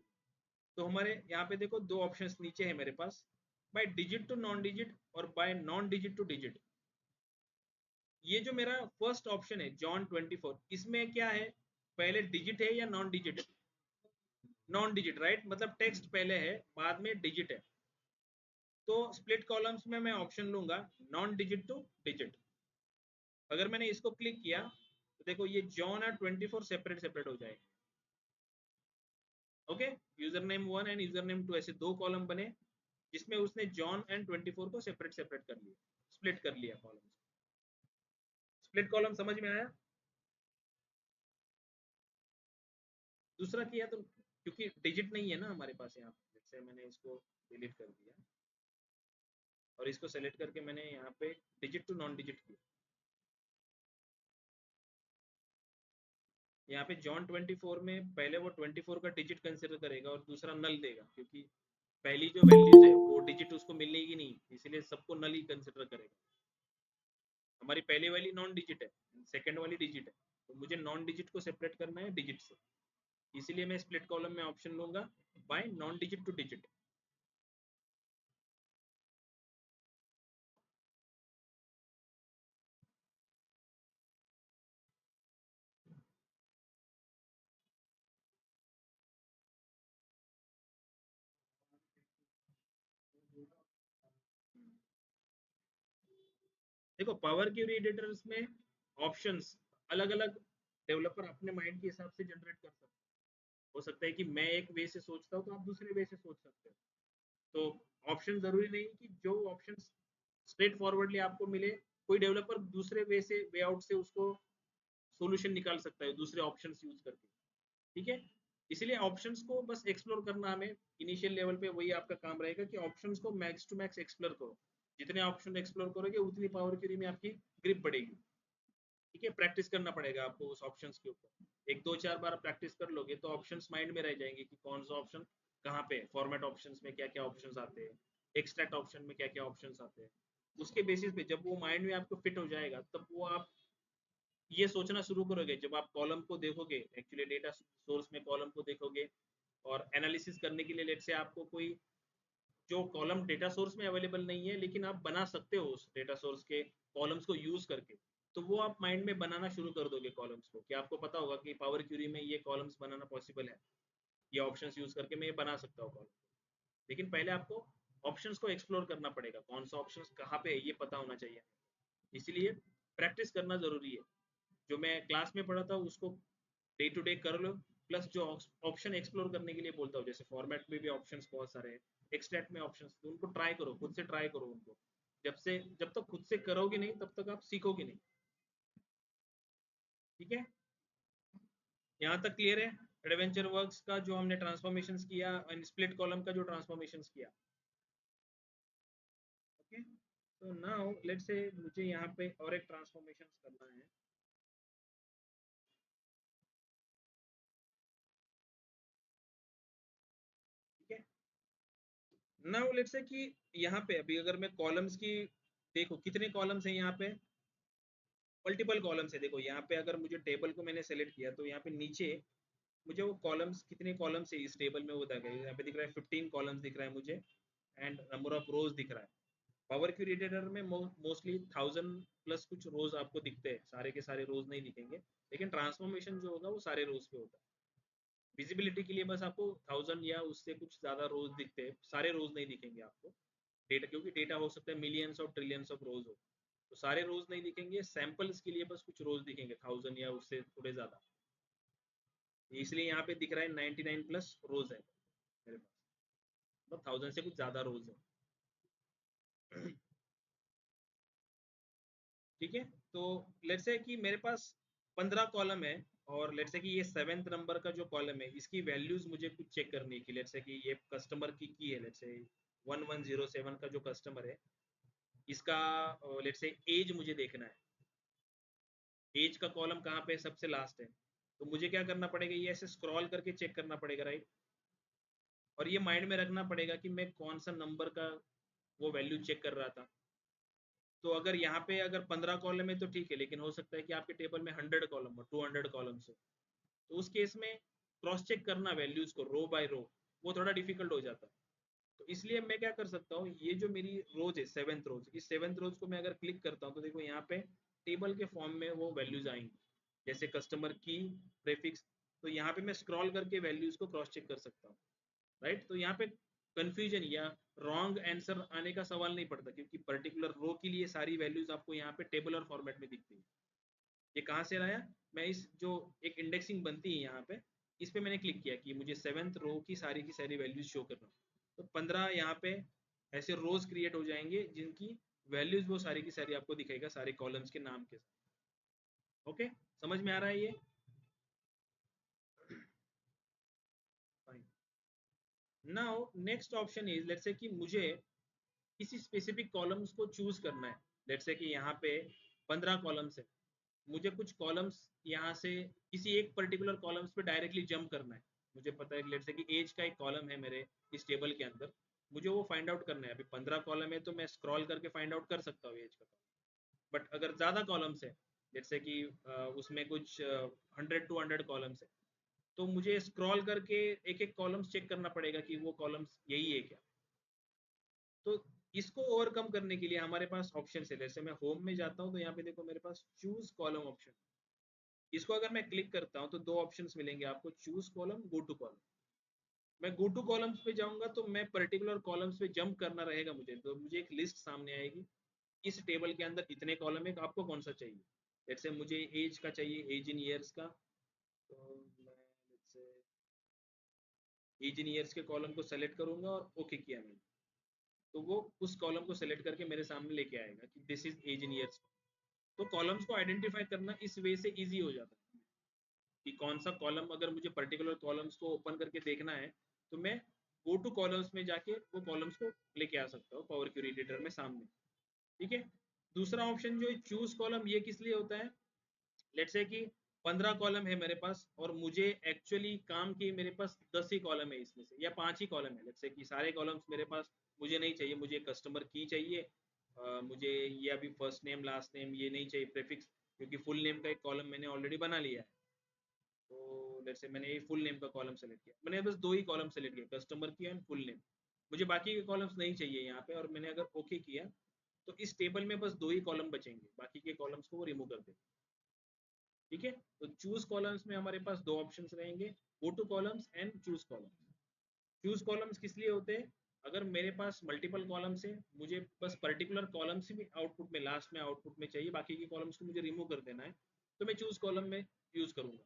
तो हमारे यहाँ पे देखो दो ऑप्शंस नीचे है मेरे पास, by digit to non digit और by non digit to digit. ये जो मेरा फर्स्ट ऑप्शन है जॉन 24, इसमें क्या है, पहले डिजिट है या नॉन डिजिट है? Non digit, right? मतलब टेक्स्ट पहले है बाद में डिजिट है। तो स्प्लिट कॉलम्स में मैं ऑप्शन लूंगा नॉन डिजिट टू डिजिट। अगर मैंने इसको क्लिक किया तो देखो ये जॉन और 24 सेपरेट सेपरेट हो जाएगा। Okay, user name 1 and user name 2 ऐसे दो कॉलम बने जिसमें उसने जॉन एंड 24 को सेपरेट सेपरेट कर लिया, स्प्लिट कर लिया कॉलम। स्प्लिट कॉलम समझ में आया? दूसरा किया तो क्योंकि डिजिट नहीं है ना हमारे पास यहाँ, जैसे मैंने इसको डिलीट कर दिया और इसको सेलेक्ट करके मैंने यहाँ पे डिजिट टू नॉन डिजिट किया। यहाँ पे जॉन 24 में पहले वो 24 का डिजिट कंसिडर करेगा और दूसरा नल देगा, क्योंकि पहली जो वैल्यूज है वो डिजिट उसको मिलने ही नहीं, इसलिए सबको नल ही कंसिडर करेगा। हमारी पहली वाली नॉन डिजिट है, सेकंड वाली डिजिट है, तो मुझे नॉन डिजिट को सेपरेट करना है डिजिट से, इसीलिए मैं स्प्लिट कॉलम में ऑप्शन लूंगा bye non digit to digit. देखो पावर क्वेरी एडिटर्स में ऑप्शंस अलग अलग डेवलपर अपने माइंड के हिसाब से जनरेट कर सकते हैं। हो सकता है कि मैं एक वे से सोचता हूँ तो आप दूसरे वे से सोच सकते हो। तो ऑप्शन जरूरी नहीं कि जो ऑप्शन स्ट्रेट फॉरवर्डली आपको मिले, कोई डेवलपर दूसरे वे से, वे आउट से उसको सॉल्यूशन निकाल सकता है दूसरे ऑप्शंस यूज करके। ठीक है, इसलिए ऑप्शंस को बस एक्सप्लोर करना हमें इनिशियल लेवल पे वही आपका काम रहेगा कि ऑप्शंस को मैक्स टू मैक्स एक्सप्लोर करो। जितने ऑप्शन एक्सप्लोर करोगे उतनी पावर क्यूरी में आपकी ग्रिप बढ़ेगी। ठीक है, प्रैक्टिस करना पड़ेगा आपको उस ऑप्शंस के ऊपर। एक दो चार बार प्रैक्टिस कर लोगे तो ऑप्शंस माइंड में रह जाएंगे कि कौन सा ऑप्शन कहाँ पे, फॉर्मेट ऑप्शंस में क्या क्या ऑप्शंस आते हैं, एक्सट्रैक्ट ऑप्शन में क्या क्या ऑप्शंस आते हैं। उसके बेसिस पे जब वो माइंड में आपको फिट हो जाएगा तब वो आप ये सोचना शुरू करोगे। जब आप कॉलम को देखोगे, एक्चुअली डेटा सोर्स में कॉलम को देखोगे और एनालिसिस करने के लिए लेट से आपको कोई जो कॉलम डेटा सोर्स में अवेलेबल नहीं है लेकिन आप बना सकते हो उस डेटा सोर्स के कॉलम्स को यूज करके, तो वो आप माइंड में बनाना शुरू कर दोगे कॉलम्स को, कि आपको पता होगा कि पावर क्यूरी में ये कॉलम्स बनाना पॉसिबल है, ये ऑप्शंस यूज करके मैं ये बना सकता हूँ कॉलम। लेकिन पहले आपको ऑप्शंस को एक्सप्लोर करना पड़ेगा, कौन सा ऑप्शंस कहाँ पे है ये पता होना चाहिए। इसलिए प्रैक्टिस करना जरूरी है। जो मैं क्लास में पढ़ा था उसको डे टू डे कर लो, प्लस जो ऑप्शन एक्सप्लोर करने के लिए बोलता हूँ, जैसे फॉर्मेट में भी ऑप्शंस बहुत सारे हैं, एक्सट्रैक्ट में ऑप्शंस, तो उनको ट्राई करो, खुद से ट्राई करो उनको। जब तक खुद से करोगे नहीं तब तक आप सीखोगे नहीं। ठीक है, यहाँ तक क्लियर है? एडवेंचर वर्क्स का जो हमने ट्रांसफॉर्मेशंस किया एंड स्प्लिट कॉलम का जो ट्रांसफॉर्मेशंस किया। ओके, तो नाउ लेट्स से मुझे यहाँ पे और एक ट्रांसफॉर्मेशंस करना है। ठीक है, नाउ लेट्स से कि यहाँ पे अभी अगर मैं कॉलम्स की, देखो कितने कॉलम्स हैं यहाँ पे, मल्टीपल कॉलम्स है। देखो यहाँ पे अगर मुझे टेबल को मैंने सेलेक्ट किया तो यहाँ पे नीचे मुझे वो कॉलम्स, कितने कॉलम्स है इस टेबल में वो दिख रहा है। यहाँ पे दिख रहा है 15 कॉलम्स दिख रहा है मुझे, एंड नंबर ऑफ रोज दिख रहा है। पावर क्यूरी एडिटर में मोस्टली 1000 प्लस कुछ रोज आपको दिखते हैं, सारे के सारे रोज नहीं दिखेंगे, लेकिन ट्रांसफॉर्मेशन जो होगा वो सारे रोज पे होता है। विजिबिलिटी के लिए बस आपको 1000 या उससे कुछ ज्यादा रोज दिखते हैं, सारे रोज नहीं दिखेंगे आपको। डेटा, क्योंकि डेटा हो सकता है मिलियंस और ट्रिलियंस ऑफ रोज हो, तो सारे रोज नहीं दिखेंगे। सैंपल्स के लिए बस कुछ रोज दिखेंगे, 1000 या उससे थोड़े ज्यादा। इसलिए यहाँ पे दिख रहा है 99 प्लस रोज है मेरे पास, मतलब 1000 से कुछ ज्यादा रोज है। ठीक है, तो लेट्स से कि मेरे पास 15 कॉलम है, और लेट्स से कि ये 7th नंबर का जो कॉलम है इसकी वैल्यूज मुझे कुछ चेक करनी है। कि लेट्स से कि ये कस्टमर की है, लेट्स से 1107 का जो कस्टमर है इसका लेट्स से एज मुझे देखना है। एज का कॉलम कहाँ पे सबसे लास्ट है, तो मुझे क्या करना पड़ेगा, ये ऐसे स्क्रॉल करके चेक करना पड़ेगा, राइट। और ये माइंड में रखना पड़ेगा कि मैं कौन सा नंबर का वो वैल्यू चेक कर रहा था। तो अगर यहाँ पे अगर 15 कॉलम है तो ठीक है, लेकिन हो सकता है कि आपके टेबल में 100 कॉलम हो, 200 कॉलम हो, तो उस केस में क्रॉस चेक करना वैल्यूज को रो बाय रो वो थोड़ा डिफिकल्ट हो जाता है। तो इसलिए मैं क्या कर सकता हूँ, ये जो मेरी रोज है 7th रोज, इस 7th रोज को मैं अगर क्लिक करता हूँ तो देखो यहाँ पे टेबल के फॉर्म में वो वैल्यूज आएंगी, जैसे कस्टमर की, प्रेफिक्स। तो यहाँ पे मैं स्क्रॉल करके वैल्यूज को क्रॉस चेक कर सकता हूँ, राइट। तो यहाँ पे कंफ्यूजन या रॉन्ग आंसर आने का सवाल नहीं पड़ता, क्योंकि पर्टिकुलर रो के लिए सारी वैल्यूज आपको यहाँ पे टेबुलर फॉर्मेट में दिखती है। ये कहाँ से लाया, मैं इस जो एक इंडेक्सिंग बनती है यहाँ पे, इस पे मैंने क्लिक किया कि मुझे 7th रो की सारी वैल्यूज शो करना। तो 15 यहाँ पे ऐसे रोज क्रिएट हो जाएंगे जिनकी वैल्यूज वो सारी की सारी आपको दिखेगा, सारे कॉलम्स के नाम के साथ। ओके, समझ में आ रहा है ये? Fine. Now next option is, let's say कि मुझे किसी स्पेसिफिक कॉलम्स को चूज करना है। लेट्स से कि यहाँ पे 15 कॉलम्स है, मुझे कुछ कॉलम्स यहाँ से किसी एक पर्टिकुलर कॉलम्स पे डायरेक्टली जंप करना है। मुझे पता है लेट्स से कि एज का एक कॉलम है मेरे इस टेबल के अंदर, मुझे वो फाइंड आउट करना है। अभी 15 कॉलम है तो मैं स्क्रॉल करके फाइंड आउट कर सकता हूँ एज का, बट अगर ज़्यादा कॉलम्स है जैसे कि उसमें कुछ 100-200 कॉलम्स है, तो मुझे स्क्रॉल करके एक एक कॉलम्स चेक करना पड़ेगा कि वो कॉलम्स यही है क्या। तो इसको ओवरकम करने के लिए हमारे पास ऑप्शन है। जैसे मैं होम में जाता हूँ तो यहाँ पे देखो मेरे पास चूज कॉलम ऑप्शन, इसको अगर मैं क्लिक करता हूँ तो दो ऑप्शंस मिलेंगे आपको, choose column, go to column. मैं गो टू कॉलम्स पे जाऊंगा तो मैं पर्टिकुलर कॉलम्स पे जंप करना रहेगा मुझे, तो मुझे एक लिस्ट सामने आएगी, इस टेबल के अंदर इतने कॉलम है, आपको कौन सा चाहिए। जैसे मुझे एज का चाहिए, एज इन ईयर्स का, तो मैं एज इन ईयर्स के कॉलम को सेलेक्ट करूंगा और ओके किया मैंने, तो वो उस कॉलम को सेलेक्ट करके मेरे सामने लेके आएगा कि this is age in years. तो कॉलम्स को आइडेंटिफाई करना इस वे से इजी हो जाता है। कि कौन सा कॉलम, अगर मुझे पर्टिकुलर कॉलम्स को ओपन करके देखना है तो मैं गो टू कॉलम्स में जाके वो कॉलम्स को लेके आ सकता हूँ पावर क्वेरी एडिटर में सामने। ठीक है, दूसरा ऑप्शन जो है चूज कॉलम, ये किस लिए होता है? लेट्स से कि 15 कॉलम है मेरे पास और मुझे एक्चुअली काम की मेरे पास 10 ही कॉलम है इसमें से, या 5 ही कॉलम है। लेट्स से कि सारे कॉलम्स मेरे पास मुझे नहीं चाहिए, मुझे कस्टमर की चाहिए, मुझे ये अभी फर्स्ट नेम लास्ट नेम ये नहीं चाहिए, प्रीफिक्स, क्योंकि फुल नेम का एक कॉलम मैंने ऑलरेडी बना लिया है। तो लेट्स से मैंने ये फुल नेम का कॉलम सेलेक्ट किया, मैंने बस 2 ही कॉलम सेलेक्ट किया, कस्टमर की एंड फुल नेम। मुझे बाकी के कॉलम्स नहीं चाहिए यहाँ पे, और मैंने अगर ओके किया तो इस टेबल में बस 2 ही कॉलम बचेंगे, बाकी के कॉलम्स को वो रिमूव कर देंगे। ठीक है, तो चूज कॉलम्स में हमारे पास 2 ऑप्शंस रहेंगे, go two columns and choose columns. Choose columns किस लिए होते हैं? अगर मेरे पास मल्टीपल कॉलम्स है, मुझे बस पर्टिकुलर कॉलम्स ही आउटपुट में, लास्ट में आउटपुट में चाहिए, बाकी के कॉलम्स को मुझे रिमूव कर देना है, तो मैं चूज कॉलम में यूज करूंगा।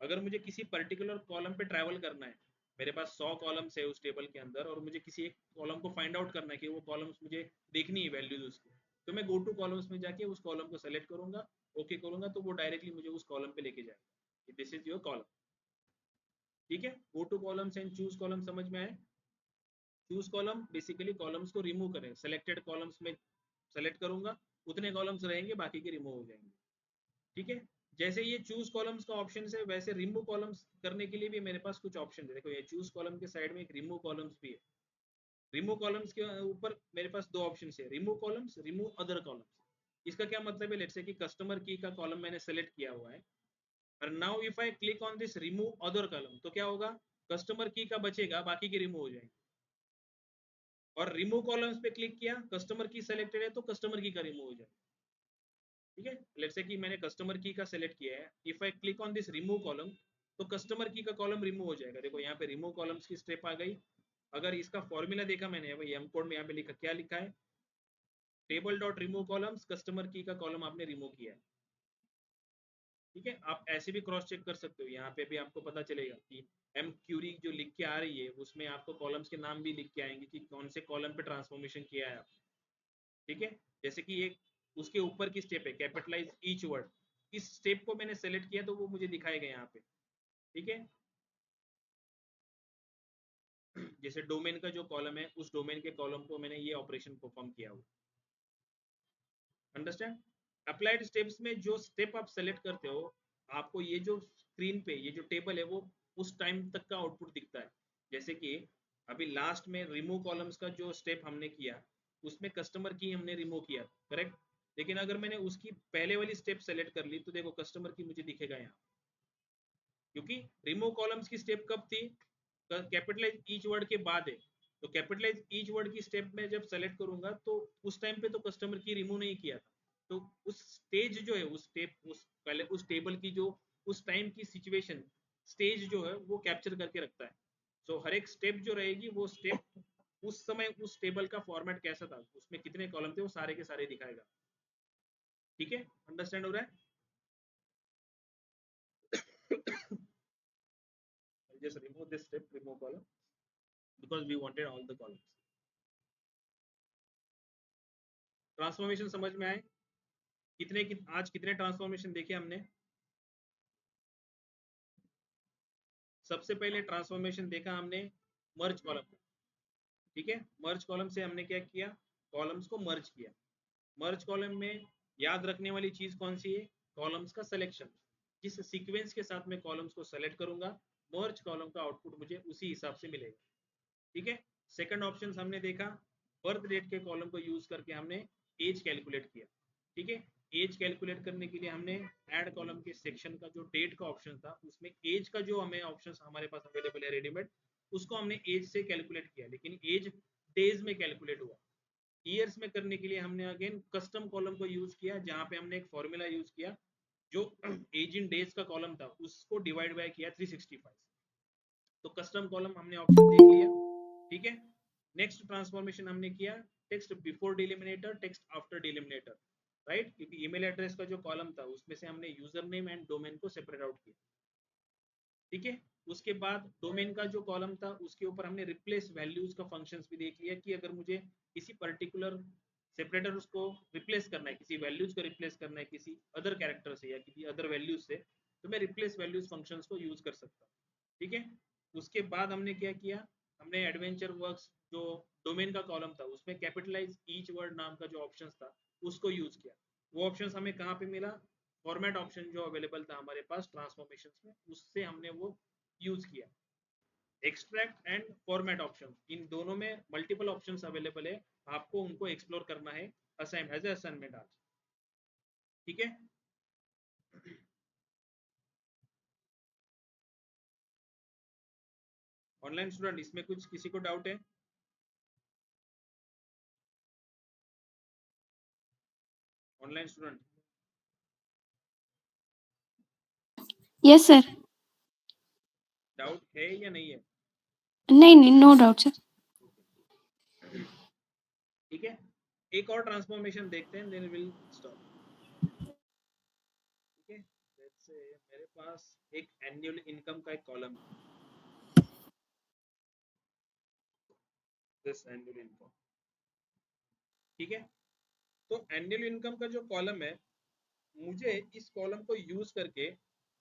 अगर मुझे किसी पर्टिकुलर कॉलम पे ट्रैवल करना है, मेरे पास 100 कॉलम्स है उस टेबल के अंदर, और मुझे किसी एक कॉलम को फाइंड आउट करना है कि वो कॉलम्स मुझे देखनी है वैल्यूज उसकी, तो मैं गो टू कॉलम्स में जाके उस कॉलम को सेलेक्ट करूंगा, ओके करूंगा, तो वो डायरेक्टली मुझे उस कॉलम पे लेके जाएगा, दिस इज योर कॉलम। ठीक है, go two columns and choose column समझ में आए? चूज कॉलम बेसिकली कॉलम्स को रिमूव करें, सेलेक्टेड कॉलम्स में सेलेक्ट करूंगा, उतने कॉलम्स रहेंगे, बाकी के रिमूव हो जाएंगे। ठीक है, जैसे ये चूज कॉलम्स का ऑप्शन है, वैसे रिमूव कॉलम्स करने के लिए भी मेरे पास कुछ ऑप्शन है। देखो ये चूज कॉलम के साइड में एक रिमूव कॉलम्स भी है। रिमूव कॉलम्स के ऊपर मेरे पास 2 ऑप्शन है, remove columns, remove other columns. इसका क्या मतलब है? लेट्स से कि कस्टमर की का कॉलम मैंने सेलेक्ट किया हुआ है, और now if I click on this remove other column, तो क्या होगा? कस्टमर की का बचेगा, बाकी के रिमूव हो जाएंगे। और रिमूव कॉलम्स पे क्लिक किया, कस्टमर की सेलेक्टेड है तो कस्टमर की का रिमूव हो जाएगा। ठीक है, लेट्स से कि मैंने कस्टमर की का सेलेक्ट किया है, if I click on this remove column, तो कस्टमर की का कॉलम रिमूव हो जाएगा। देखो यहाँ पे रिमूव कॉलम्स की स्टेप आ गई। अगर इसका फॉर्मूला देखा मैंने, भाई एम कोड में यहाँ पे लिखा, क्या लिखा है? Table dot remove columns, customer की का कॉलम आपने रिमूव किया है। ठीक है, आप ऐसे भी क्रॉस चेक कर सकते हो, यहाँ पे भी आपको पता चलेगा कि एम क्यूरी जो लिख के आ रही है उसमें आपको कॉलम्स के नाम भी लिख के आएंगे कि कौन से कॉलम पे ट्रांसफॉर्मेशन किया है आप। ठीक है, जैसे कि एक उसके ऊपर की स्टेप है कैपिटलाइज ईच वर्ड, इस स्टेप को मैंने सेलेक्ट किया तो वो मुझे दिखाएगा यहाँ पे। ठीक है, जैसे डोमेन का जो कॉलम है, उस डोमेन के कॉलम को मैंने ये ऑपरेशन परफॉर्म किया हुआ। अंडरस्टैंड? अप्लाइड स्टेप्स में जो स्टेप आप सेलेक्ट करते हो, आपको ये जो स्क्रीन पे ये जो टेबल है वो उस टाइम तक का आउटपुट दिखता है। जैसे कि अभी लास्ट में रिमूव कॉलम्स का जो स्टेप हमने किया, उसमें कस्टमर की हमने रिमूव किया, करेक्ट? लेकिन अगर मैंने उसकी पहले वाली स्टेप सेलेक्ट कर ली तो देखो कस्टमर की मुझे दिखेगा यहाँ, क्योंकि रिमूव कॉलम्स की स्टेप कब थी? कैपिटलाइज ईच वर्ड के बाद है। तो कैपिटलाइज ईच वर्ड की स्टेप में जब सेलेक्ट करूंगा तो उस टाइम पे तो कस्टमर की रिमूव नहीं किया था, तो उस स्टेज जो है, उस स्टेप, उस पहले उस टेबल की जो उस टाइम की सिचुएशन स्टेज जो है वो कैप्चर करके रखता है। सो हर एक स्टेप जो रहेगी वो स्टेप उस समय उस टेबल का फॉर्मेट कैसा था, उसमें कितने कॉलम थे, वो सारे के सारे दिखाएगा। ठीक है, अंडरस्टैंड हो रहा है? just remove this step, remove column, because we wanted all the columns. Transformation समझ में आए? आज कितने ट्रांसफॉर्मेशन देखे हमने? सबसे पहले ट्रांसफॉर्मेशन देखा हमने मर्ज कॉलम का। ठीक है, मर्ज कॉलम से हमने क्या किया? कॉलम्स को मर्ज किया। मर्ज कॉलम में याद रखने वाली चीज कौन सी है? कॉलम्स का सिलेक्शन। जिस सीक्वेंस के साथ मैं कॉलम्स को सेलेक्ट करूंगा, मर्ज कॉलम का आउटपुट मुझे उसी हिसाब से मिलेगा। ठीक है, सेकंड ऑप्शन हमने देखा, बर्थ डेट के कॉलम को यूज करके हमने एज कैलकुलेट किया। ठीक है, एज कैलकुलेट करने के लिए हमने ऐड कॉलम के सेक्शन का जो डेट का ऑप्शन था, उसमें एज का जो हमें ऑप्शन हमारे पास अवेलेबल है रेडीमेड, उसको हमने एज से कैलकुलेट किया, लेकिन एज डेज में कैलकुलेट हुआ। ईयर्स में करने के लिए हमने अगेन कस्टम कॉलम को यूज किया, जहां पे हमने एक फॉर्मूला यूज किया, जो एज इन डेज का कॉलम था उसको डिवाइड बाय किया 365। तो कस्टम कॉलम हमने ऑप्शन देख लिया। ठीक है, नेक्स्ट ट्रांसफॉर्मेशन हमने किया text before डिलिमिनेटर, text after deliminator, right? क्योंकि ईमेल एड्रेस का जो कॉलम था उसमें से हमने यूजर नेम एंड डोमेन को सेपरेट आउट किया। ठीक है, उसके बाद डोमेन का जो कॉलम था उसके ऊपर हमने रिप्लेस वैल्यूज का फंक्शंस भी देख लिया, कि अगर मुझे किसी पर्टिकुलर सेपरेटर उसको रिप्लेस करना है, किसी वैल्यूज को रिप्लेस करना है किसी अदर कैरेक्टर से या किसी अदर वैल्यूज से, तो मैं रिप्लेस वैल्यूज फंक्शंस को यूज कर सकता हूँ। ठीक है, उसके बाद हमने क्या किया, हमने एडवेंचर वर्क्स जो डोमेन का कॉलम था उसमें कैपिटलाइज ईच वर्ड नाम का जो ऑप्शन था उसको यूज किया। वो ऑप्शन हमें कहाँ पे मिला, फॉर्मेट ऑप्शन जो अवेलेबल था हमारे पास ट्रांसफॉर्मेशन में, उससे हमने वो यूज किया। एक्सट्रैक्ट एंड फॉर्मेट ऑप्शन, इन दोनों में मल्टीपल ऑप्शंस अवेलेबल है, आपको उनको एक्सप्लोर करना है असाइन एज ए असाइनमेंट आज। ठीक है, ऑनलाइन स्टूडेंट इसमें कुछ किसी को डाउट है? Online student yes sir. Doubt है या नहीं है? नहीं नहीं, नो डाउट सर। ठीक है, एक और ट्रांसफॉर्मेशन देखते हैं, देन विल स्टॉप। ठीक है, लेट्स से मेरे पास एक एनुअल इनकम का एक कॉलम है, दिस एनुअल इनकम। ठीक है, तो एनुअल इनकम का जो कॉलम है, मुझे इस कॉलम को यूज करके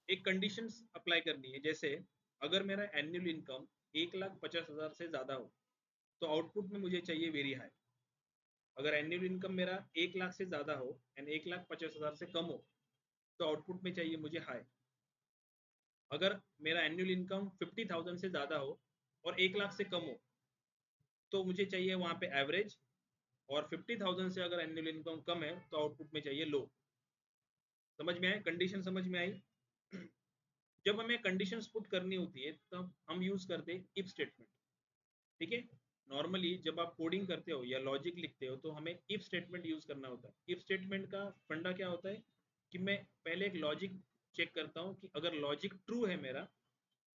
एक कंडीशंस अप्लाई करनी है। जैसे अगर मेरा एनुअल इनकम 1,50,000 से ज्यादा हो तो आउटपुट में मुझे चाहिए वेरी हाई। अगर एनुअल इनकम मेरा 1,00,000 से ज्यादा हो एंड 1,50,000 से कम हो तो आउटपुट में चाहिए मुझे हाई। अगर मेरा एनुअल इनकम 50,000 से ज्यादा हो और 1,00,000 से कम हो तो मुझे चाहिए वहां पे एवरेज, और 50,000 से अगर एनुअल इनकम कम है तो आउटपुट में चाहिए लो। समझ में आए, कंडीशन समझ में आई? जब हमें कंडीशंस पुट करनी होती है तब हम यूज करते हैं इफ स्टेटमेंट। ठीक है, नॉर्मली जब आप कोडिंग करते हो या लॉजिक लिखते हो तो हमें इफ स्टेटमेंट यूज करना होता है। इफ स्टेटमेंट का फंडा क्या होता है कि मैं पहले एक लॉजिक चेक करता हूँ कि अगर लॉजिक ट्रू है मेरा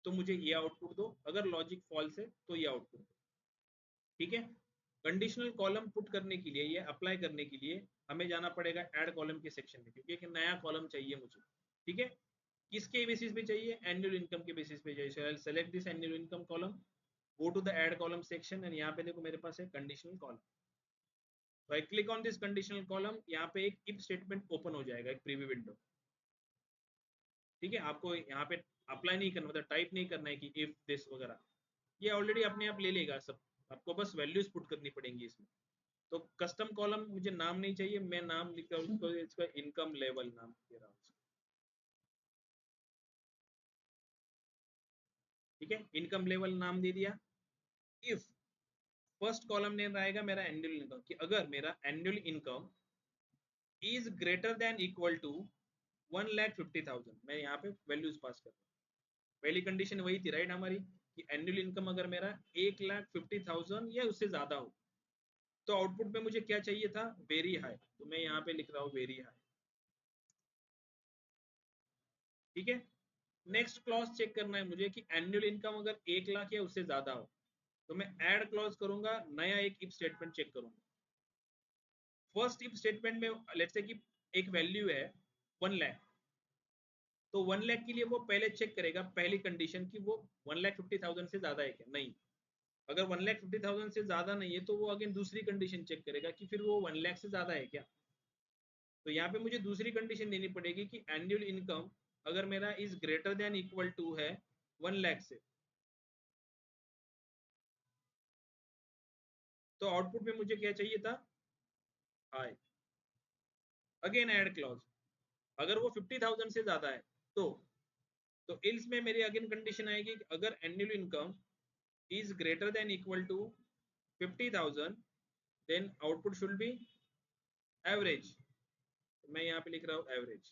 तो मुझे ये आउटपुट दो, अगर लॉजिक फॉल्स है तो ये आउटपुट दो। ठीक है, कंडीशनल कॉलम पुट करने के लिए, ये अप्लाई करने के लिए हमें जाना पड़ेगा ऐड कॉलम के सेक्शन में, क्योंकि एक नया कॉलम चाहिए मुझे। ठीक है, किसके बेसिस पे चाहिए, एनुअल इनकम के बेसिस पे चाहिए। Select this annual income column, go to the add column section and यहाँ पे देखो मेरे पास है कंडीशनल कॉलम। तो I click on this conditional column, यहाँ पे एक इफ स्टेटमेंट ओपन हो जाएगा, एक प्रीव्यू विंडो। ठीक है, आपको यहाँ पे अप्लाई नहीं करना, मतलब टाइप नहीं करना है कि इफ दिस वगैरह, ये ऑलरेडी अपने आप ले लेगा सब, आपको बस वैल्यूज पुट करनी पड़ेंगी इसमें। तो कस्टम कॉलम मुझे नाम नहीं चाहिए, मैं नाम लिख रहा हूँ इसका इनकम लेवल नाम दे रहा हूँ। ठीक है, इनकम लेवल नाम दे दिया। इफ फर्स्ट कॉलम नेम आएगा मेरा एनुअल इनकम, कि अगर मेरा annual income is greater than equal to 1,50,000, मैं यहाँ पे वैल्यूज पास कर रहा हूँ। पहली कंडीशन वही थी राइट हमारी, कि एनुअल इनकम अगर मेरा 1,50,000 या उससे ज्यादा हो तो आउटपुट में मुझे क्या चाहिए था, वेरी हाई। तो मैं यहाँ पे लिख रहा हूँ वेरी हाई। ठीक है, नेक्स्ट क्लॉज चेक करना है मुझे कि एनुअल इनकम अगर 1,00,000 या उससे ज्यादा हो तो मैं ऐड क्लॉज करूंगा, नया एक इफ स्टेटमेंट चेक करूंगा। फर्स्ट इफ स्टेटमेंट में लेट्स से कि एक वैल्यू है 1,00,000, तो 1,00,000 के लिए वो पहले चेक करेगा पहली कंडीशन कि वो 1,50,000 से ज्यादा है क्या, नहीं। अगर 1,50,000 से ज्यादा नहीं है तो वो अगेन दूसरी कंडीशन चेक करेगा कि फिर वो 1,00,000 से ज्यादा है क्या। तो यहाँ पे मुझे दूसरी कंडीशन देनी पड़ेगी कि एनुअल इनकम अगर मेरा is greater than equal to है 1,00,000 से, तो आउटपुट में मुझे क्या चाहिए था, हाई। अगेन ऐड क्लॉज, अगर वो 50,000 से ज्यादा है तो इल्स में मेरी अगेन कंडीशन आएगी कि अगर annual income is greater than equal to 50,000 then output should be average. तो मैं यहाँ पे लिख रहा हूँ एवरेज।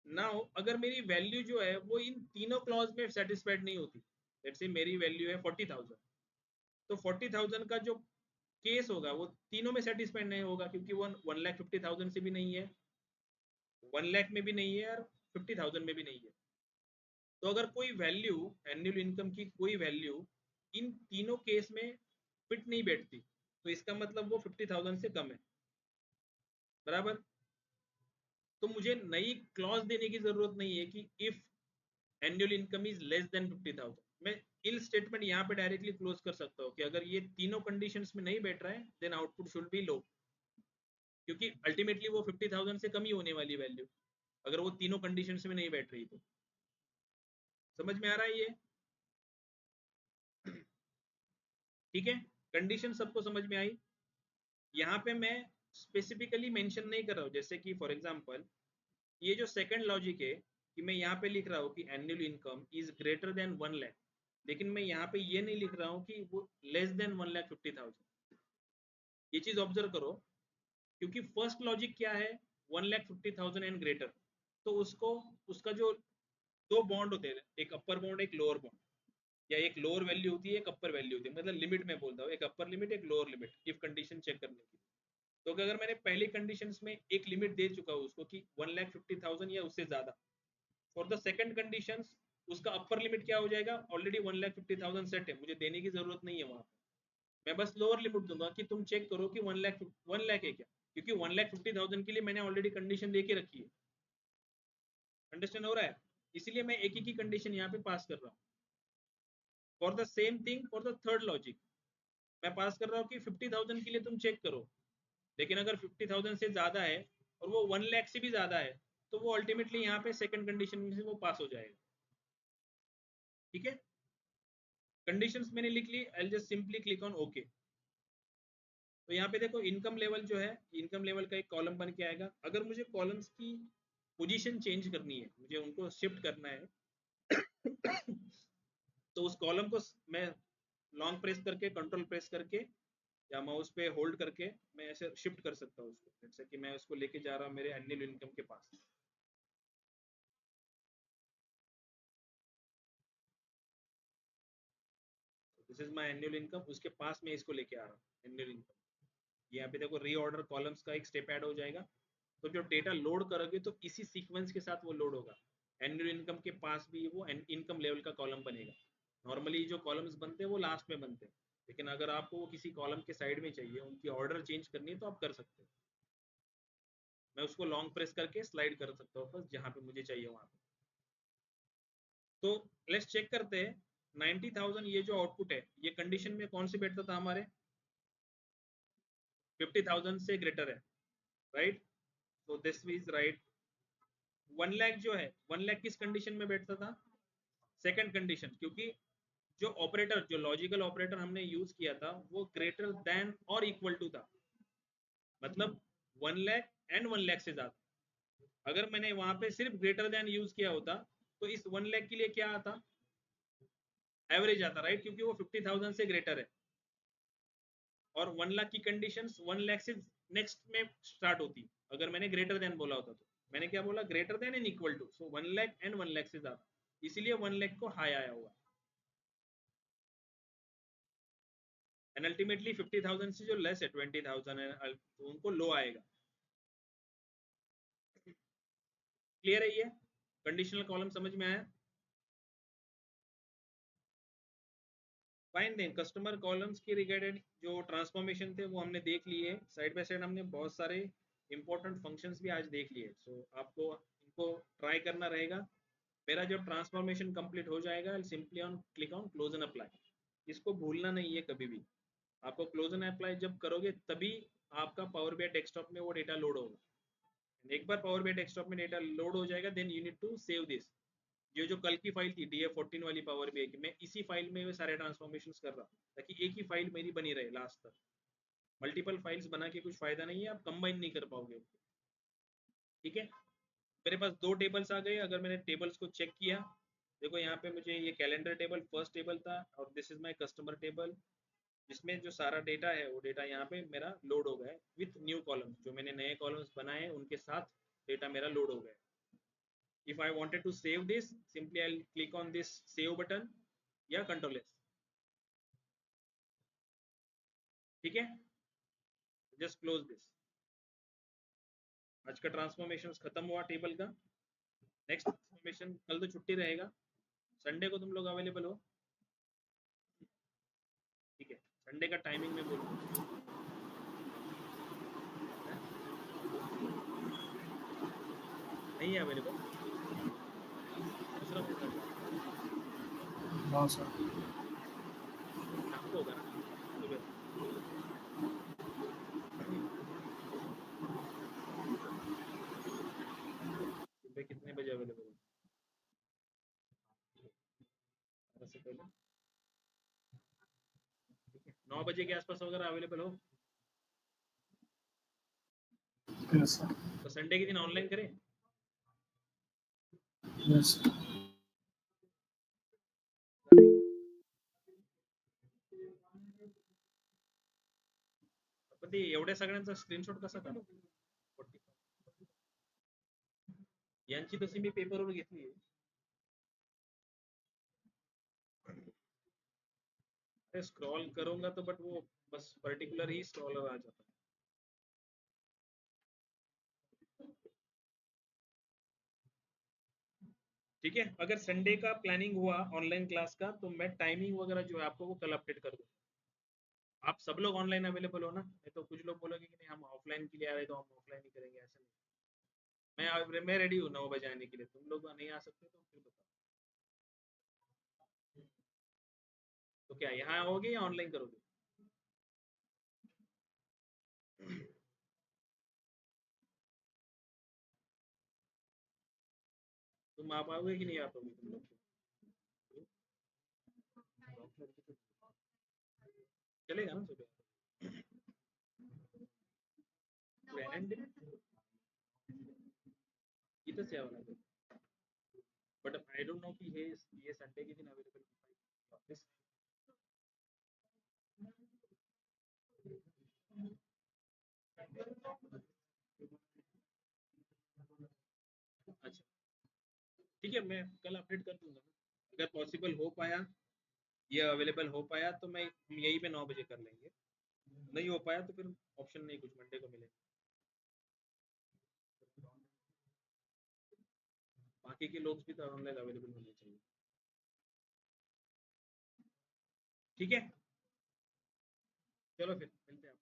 नाउ अगर मेरी वैल्यू जो है वो इन तीनों क्लॉज में सेटिस्फाइड नहीं होती, लेट्स से मेरी वैल्यू है 40,000, तो 40,000 का जो केस होगा वो तीनों में सेटिस्फाइड नहीं होगा, क्योंकि वो 1,50,000 से भी नहीं है, 1,00,000 में भी नहीं है और 50,000 में भी नहीं है। तो अगर कोई वैल्यू एनुअल इनकम की कोई वैल्यू इन तीनों केस में फिट नहीं बैठती तो इसका मतलब वो 50,000 से कम है, बराबर। तो मुझे नई क्लॉज देने की जरूरत नहीं है कि if annual income is less than 50,000, मैं इल स्टेटमेंट यहाँ पे डायरेक्टली क्लोज कर सकता हूँ कि अगर ये तीनों कंडीशंस में नहीं बैठ रहा है देन आउटपुट शुड बी लो, क्योंकि अल्टीमेटली वो 50,000 से कम ही होने वाली वैल्यू। अगर वो तीनों कंडीशंस में नहीं बैठ रही तो। समझ में आ रहा है ये? ठीक है, कंडीशन सबको समझ में आई। यहाँ पे मैं स्पेसिफिकली मेंशन नहीं कर रहा हूँ, जैसे कि फॉर एग्जांपल ये जो सेकंड लॉजिक है कि मैं यहाँ पे लिख रहा हूँ कि annual income is greater then 1 lakh, लेकिन मैं यहाँ पे ये नहीं लिख रहा हूँ कि वो लेस देन 1,50,000। ये चीज ऑब्जर्व करो, क्योंकि फर्स्ट लॉजिक क्या है, 1,50,000 एंड ग्रेटर, तो उसको उसका जो दो बॉन्ड होते हैं, एक अपर बॉन्ड एक लोअर बॉन्ड, या एक लोअर वैल्यू होती है एक अपर वैल्यू होती है, मतलब लिमिट में बोलता हूँ, एक अपर लिमिट एक lower limit, if condition check करने की। तो अगर मैंने पहली कंडीशन में एक लिमिट दे चुका हूँ उसको कि 1,50,000 या उससे ज्यादा, फॉर द सेकंड कंडीशन उसका अपर लिमिट क्या हो जाएगा, ऑलरेडी 1,50,000 सेट है, मुझे देने की जरूरत नहीं है वहां पे। मैं बस लोअर लिमिट दूंगा कि तुम चेक करो कि 1 लाख है क्या, क्योंकि 1,50,000 के लिए मैंने ऑलरेडी कंडीशन दे के रखी है। अंडरस्टैंड हो रहा है? इसीलिए मैं एक ही कंडीशन यहाँ पे पास कर रहा हूँ। For the same thing for the third logic मैं पास कर रहा हूँ कि 50,000 के लिए तुम चेक करो, लेकिन अगर 50,000 से ज्यादा है और वो 1 लाख से भी ज्यादा है, तो वो अल्टीमेटली यहाँ पे सेकंड कंडीशन में से वो पास हो जाएगा। ठीक है, कंडीशंस मैंने लिख ली, I just simply click on okay. तो यहाँ पे देखो इनकम लेवल जो है, इनकम लेवल का एक कॉलम बन के आएगा। अगर मुझे कॉलम्स की पोजीशन चेंज करनी है, मुझे उनको शिफ्ट करना है तो उस कॉलम को मैं लॉन्ग प्रेस करके कंट्रोल प्रेस करके या माउस पे होल्ड करके मैं ऐसे शिफ्ट कर सकता हूँ उसको, जैसे कि मैं उसको लेके जा रहा हूँ मेरे एनुअल इनकम के पास। This is my annual income, उसके पास में इसको लेके आ रहा हूँ एनुअल इनकम। यहाँ पे देखो रीऑर्डर कॉलम्स का एक स्टेप ऐड हो जाएगा, तो जो डेटा लोड करोगे तो इसी सीक्वेंस के साथ वो लोड होगा। एनुअल इनकम के पास भी वो इनकम लेवल का कॉलम बनेगा। नॉर्मली जो कॉलम्स बनते हैं वो लास्ट में बनते हैं, लेकिन अगर आपको वो किसी कॉलम के साइड में चाहिए, उनकी ऑर्डर चेंज करनी है, तो आप कर सकते हो। मैं उसको लॉन्ग प्रेस करके स्लाइड कर सकता हूँ बस जहाँ पे मुझे चाहिए वहां पे। तो लेट्स चेक करते हैं 90,000 ये जो आउटपुट है, ये कंडीशन में कौन से बैठता था हमारे, 50,000 से ग्रेटर है, राइट? तो दिस इज राइट। 1 लाख जो है, 1 लाख किस कंडीशन में बैठता था, सेकंड कंडीशन, क्योंकि जो ऑपरेटर, जो लॉजिकल ऑपरेटर हमने यूज किया था वो ग्रेटर देन और इक्वल टू था, मतलब 1 लाख एंड 1 लाख से ज्यादा। अगर मैंने वहां पे सिर्फ ग्रेटर देन यूज किया होता तो इस 1 लाख के लिए क्या आता, एवरेज आता, राइट? क्योंकि वो 50,000 से ग्रेटर है, और 1 लाख की कंडीशन 1 लाख से नेक्स्ट में स्टार्ट होती। अगर मैंने ग्रेटर देन बोला होता तो मैंने क्या बोला, greater than and equal to, so 1 lakh and 1 lakh से ज्यादा, इसीलिए 1 लाख को हाई आया हुआ। एंड अल्टीमेटली 50,000 से जो लेस है 20,000 है, तो उनको लो आएगा। क्लियर है ये कंडीशनल कॉलम, समझ में आया? फाइन, देन कस्टमर कॉलम्स के रिगार्डेड जो ट्रांसफॉर्मेशन थे वो हमने देख लिए। साइड बाय साइड हमने बहुत सारे इंपॉर्टेंट फंक्शंस भी आज देख लिए। सो आपको इनको ट्राई करना रहेगा। मेरा जब ट्रांसफॉर्मेशन कंप्लीट हो जाएगा, simply on click on close and apply. इसको भूलना नहीं है कभी भी। आपको क्लोज एंड अप्लाई जब करोगे तभी आपका पावर बीआई डेस्कटॉप में वो डेटा लोड होगा। एक बार पावर बीआई डेस्कटॉप में डेटा लोड हो जाएगा, then you need to save this. ये जो कल की फाइल थी DF14 वाली पावर बीआई की, मैं इसी फाइल में सारे ट्रांसफॉर्मेशन कर रहा हूँ, ताकि एक ही फाइल मेरी बनी रहे लास्ट तक। मल्टीपल फाइल्स बना के कुछ फायदा नहीं है, आप कंबाइन नहीं कर पाओगे। ठीक है, मेरे पास दो टेबल्स आ गए। अगर मैंने टेबल्स को चेक किया, देखो यहाँ पे मुझे ये कैलेंडर टेबल फर्स्ट टेबल था, और this is my customer table, जिसमें जो सारा डेटा है वो डेटा यहाँ पे मेरा लोड हो गया है विथ न्यू कॉलम्स। जो मैंने नए कॉलम्स बनाए हैं उनके साथ डेटा मेरा लोड हो गया है। If I wanted to save this, simply I'll click on this save button या Ctrl S। ठीक है, just close this। आज का ट्रांसफॉर्मेशन खत्म हुआ टेबल का। नेक्स्ट ट्रांसफॉर्मेशन, कल तो छुट्टी रहेगा, संडे को तुम लोग अवेलेबल हो? ठीक है, संडे का टाइमिंग में बोलूँ, नहीं है अवेलेबल, दूसरा दिन कर लो। हाँ सर। शाम को होगा ना, सुबह? सुबह से पहले, 9 बजे के आसपास अगर अवेलेबल हो यस सर। तो संडे के दिन ऑनलाइन करें। यस पण ते एवढ्या सगळ्यांचा स्क्रीनशॉट कसा काढू? यांची तशी मी पेपरवर घेतली, स्क्रॉल करूंगा तो बट वो बस पर्टिकुलर ही स्क्रॉलर आ जाता है। ठीक है, अगर संडे का प्लानिंग हुआ ऑनलाइन क्लास का तो मैं टाइमिंग वगैरह जो है आपको वो कल अपडेट कर दूंगा। आप सब लोग ऑनलाइन अवेलेबल हो ना? नहीं तो कुछ लोग बोलोगे कि नहीं हम ऑफलाइन के लिए आए तो हम ऑफलाइन ही करेंगे, ऐसा नहीं। मैं रेडी हूँ 9 बजे आने के लिए, तुम लोग नहीं आ सकते तो फिर बताओ। तो क्या यहाँ आओगे या ऑनलाइन करोगे? तुम आ पाओगे कि नहीं आ पाओगे तुम लोग? चलेगा ना सुबह? इधर से आवाना बट आई डोंट नो कि ये संडे के दिन अवेलेबल वापस। अच्छा ठीक है, मैं कल अपडेट कर दूंगा ना, अगर पॉसिबल हो पाया, ये अवेलेबल हो पाया तो मैं यही पे 9 बजे कर लेंगे, नहीं हो पाया तो फिर ऑप्शन नहीं, कुछ मंडे को मिलेगा। बाकी के लोग भी तो ऑनलाइन अवेलेबल होने चाहिए। ठीक है, चलो फिर मिलते हैं।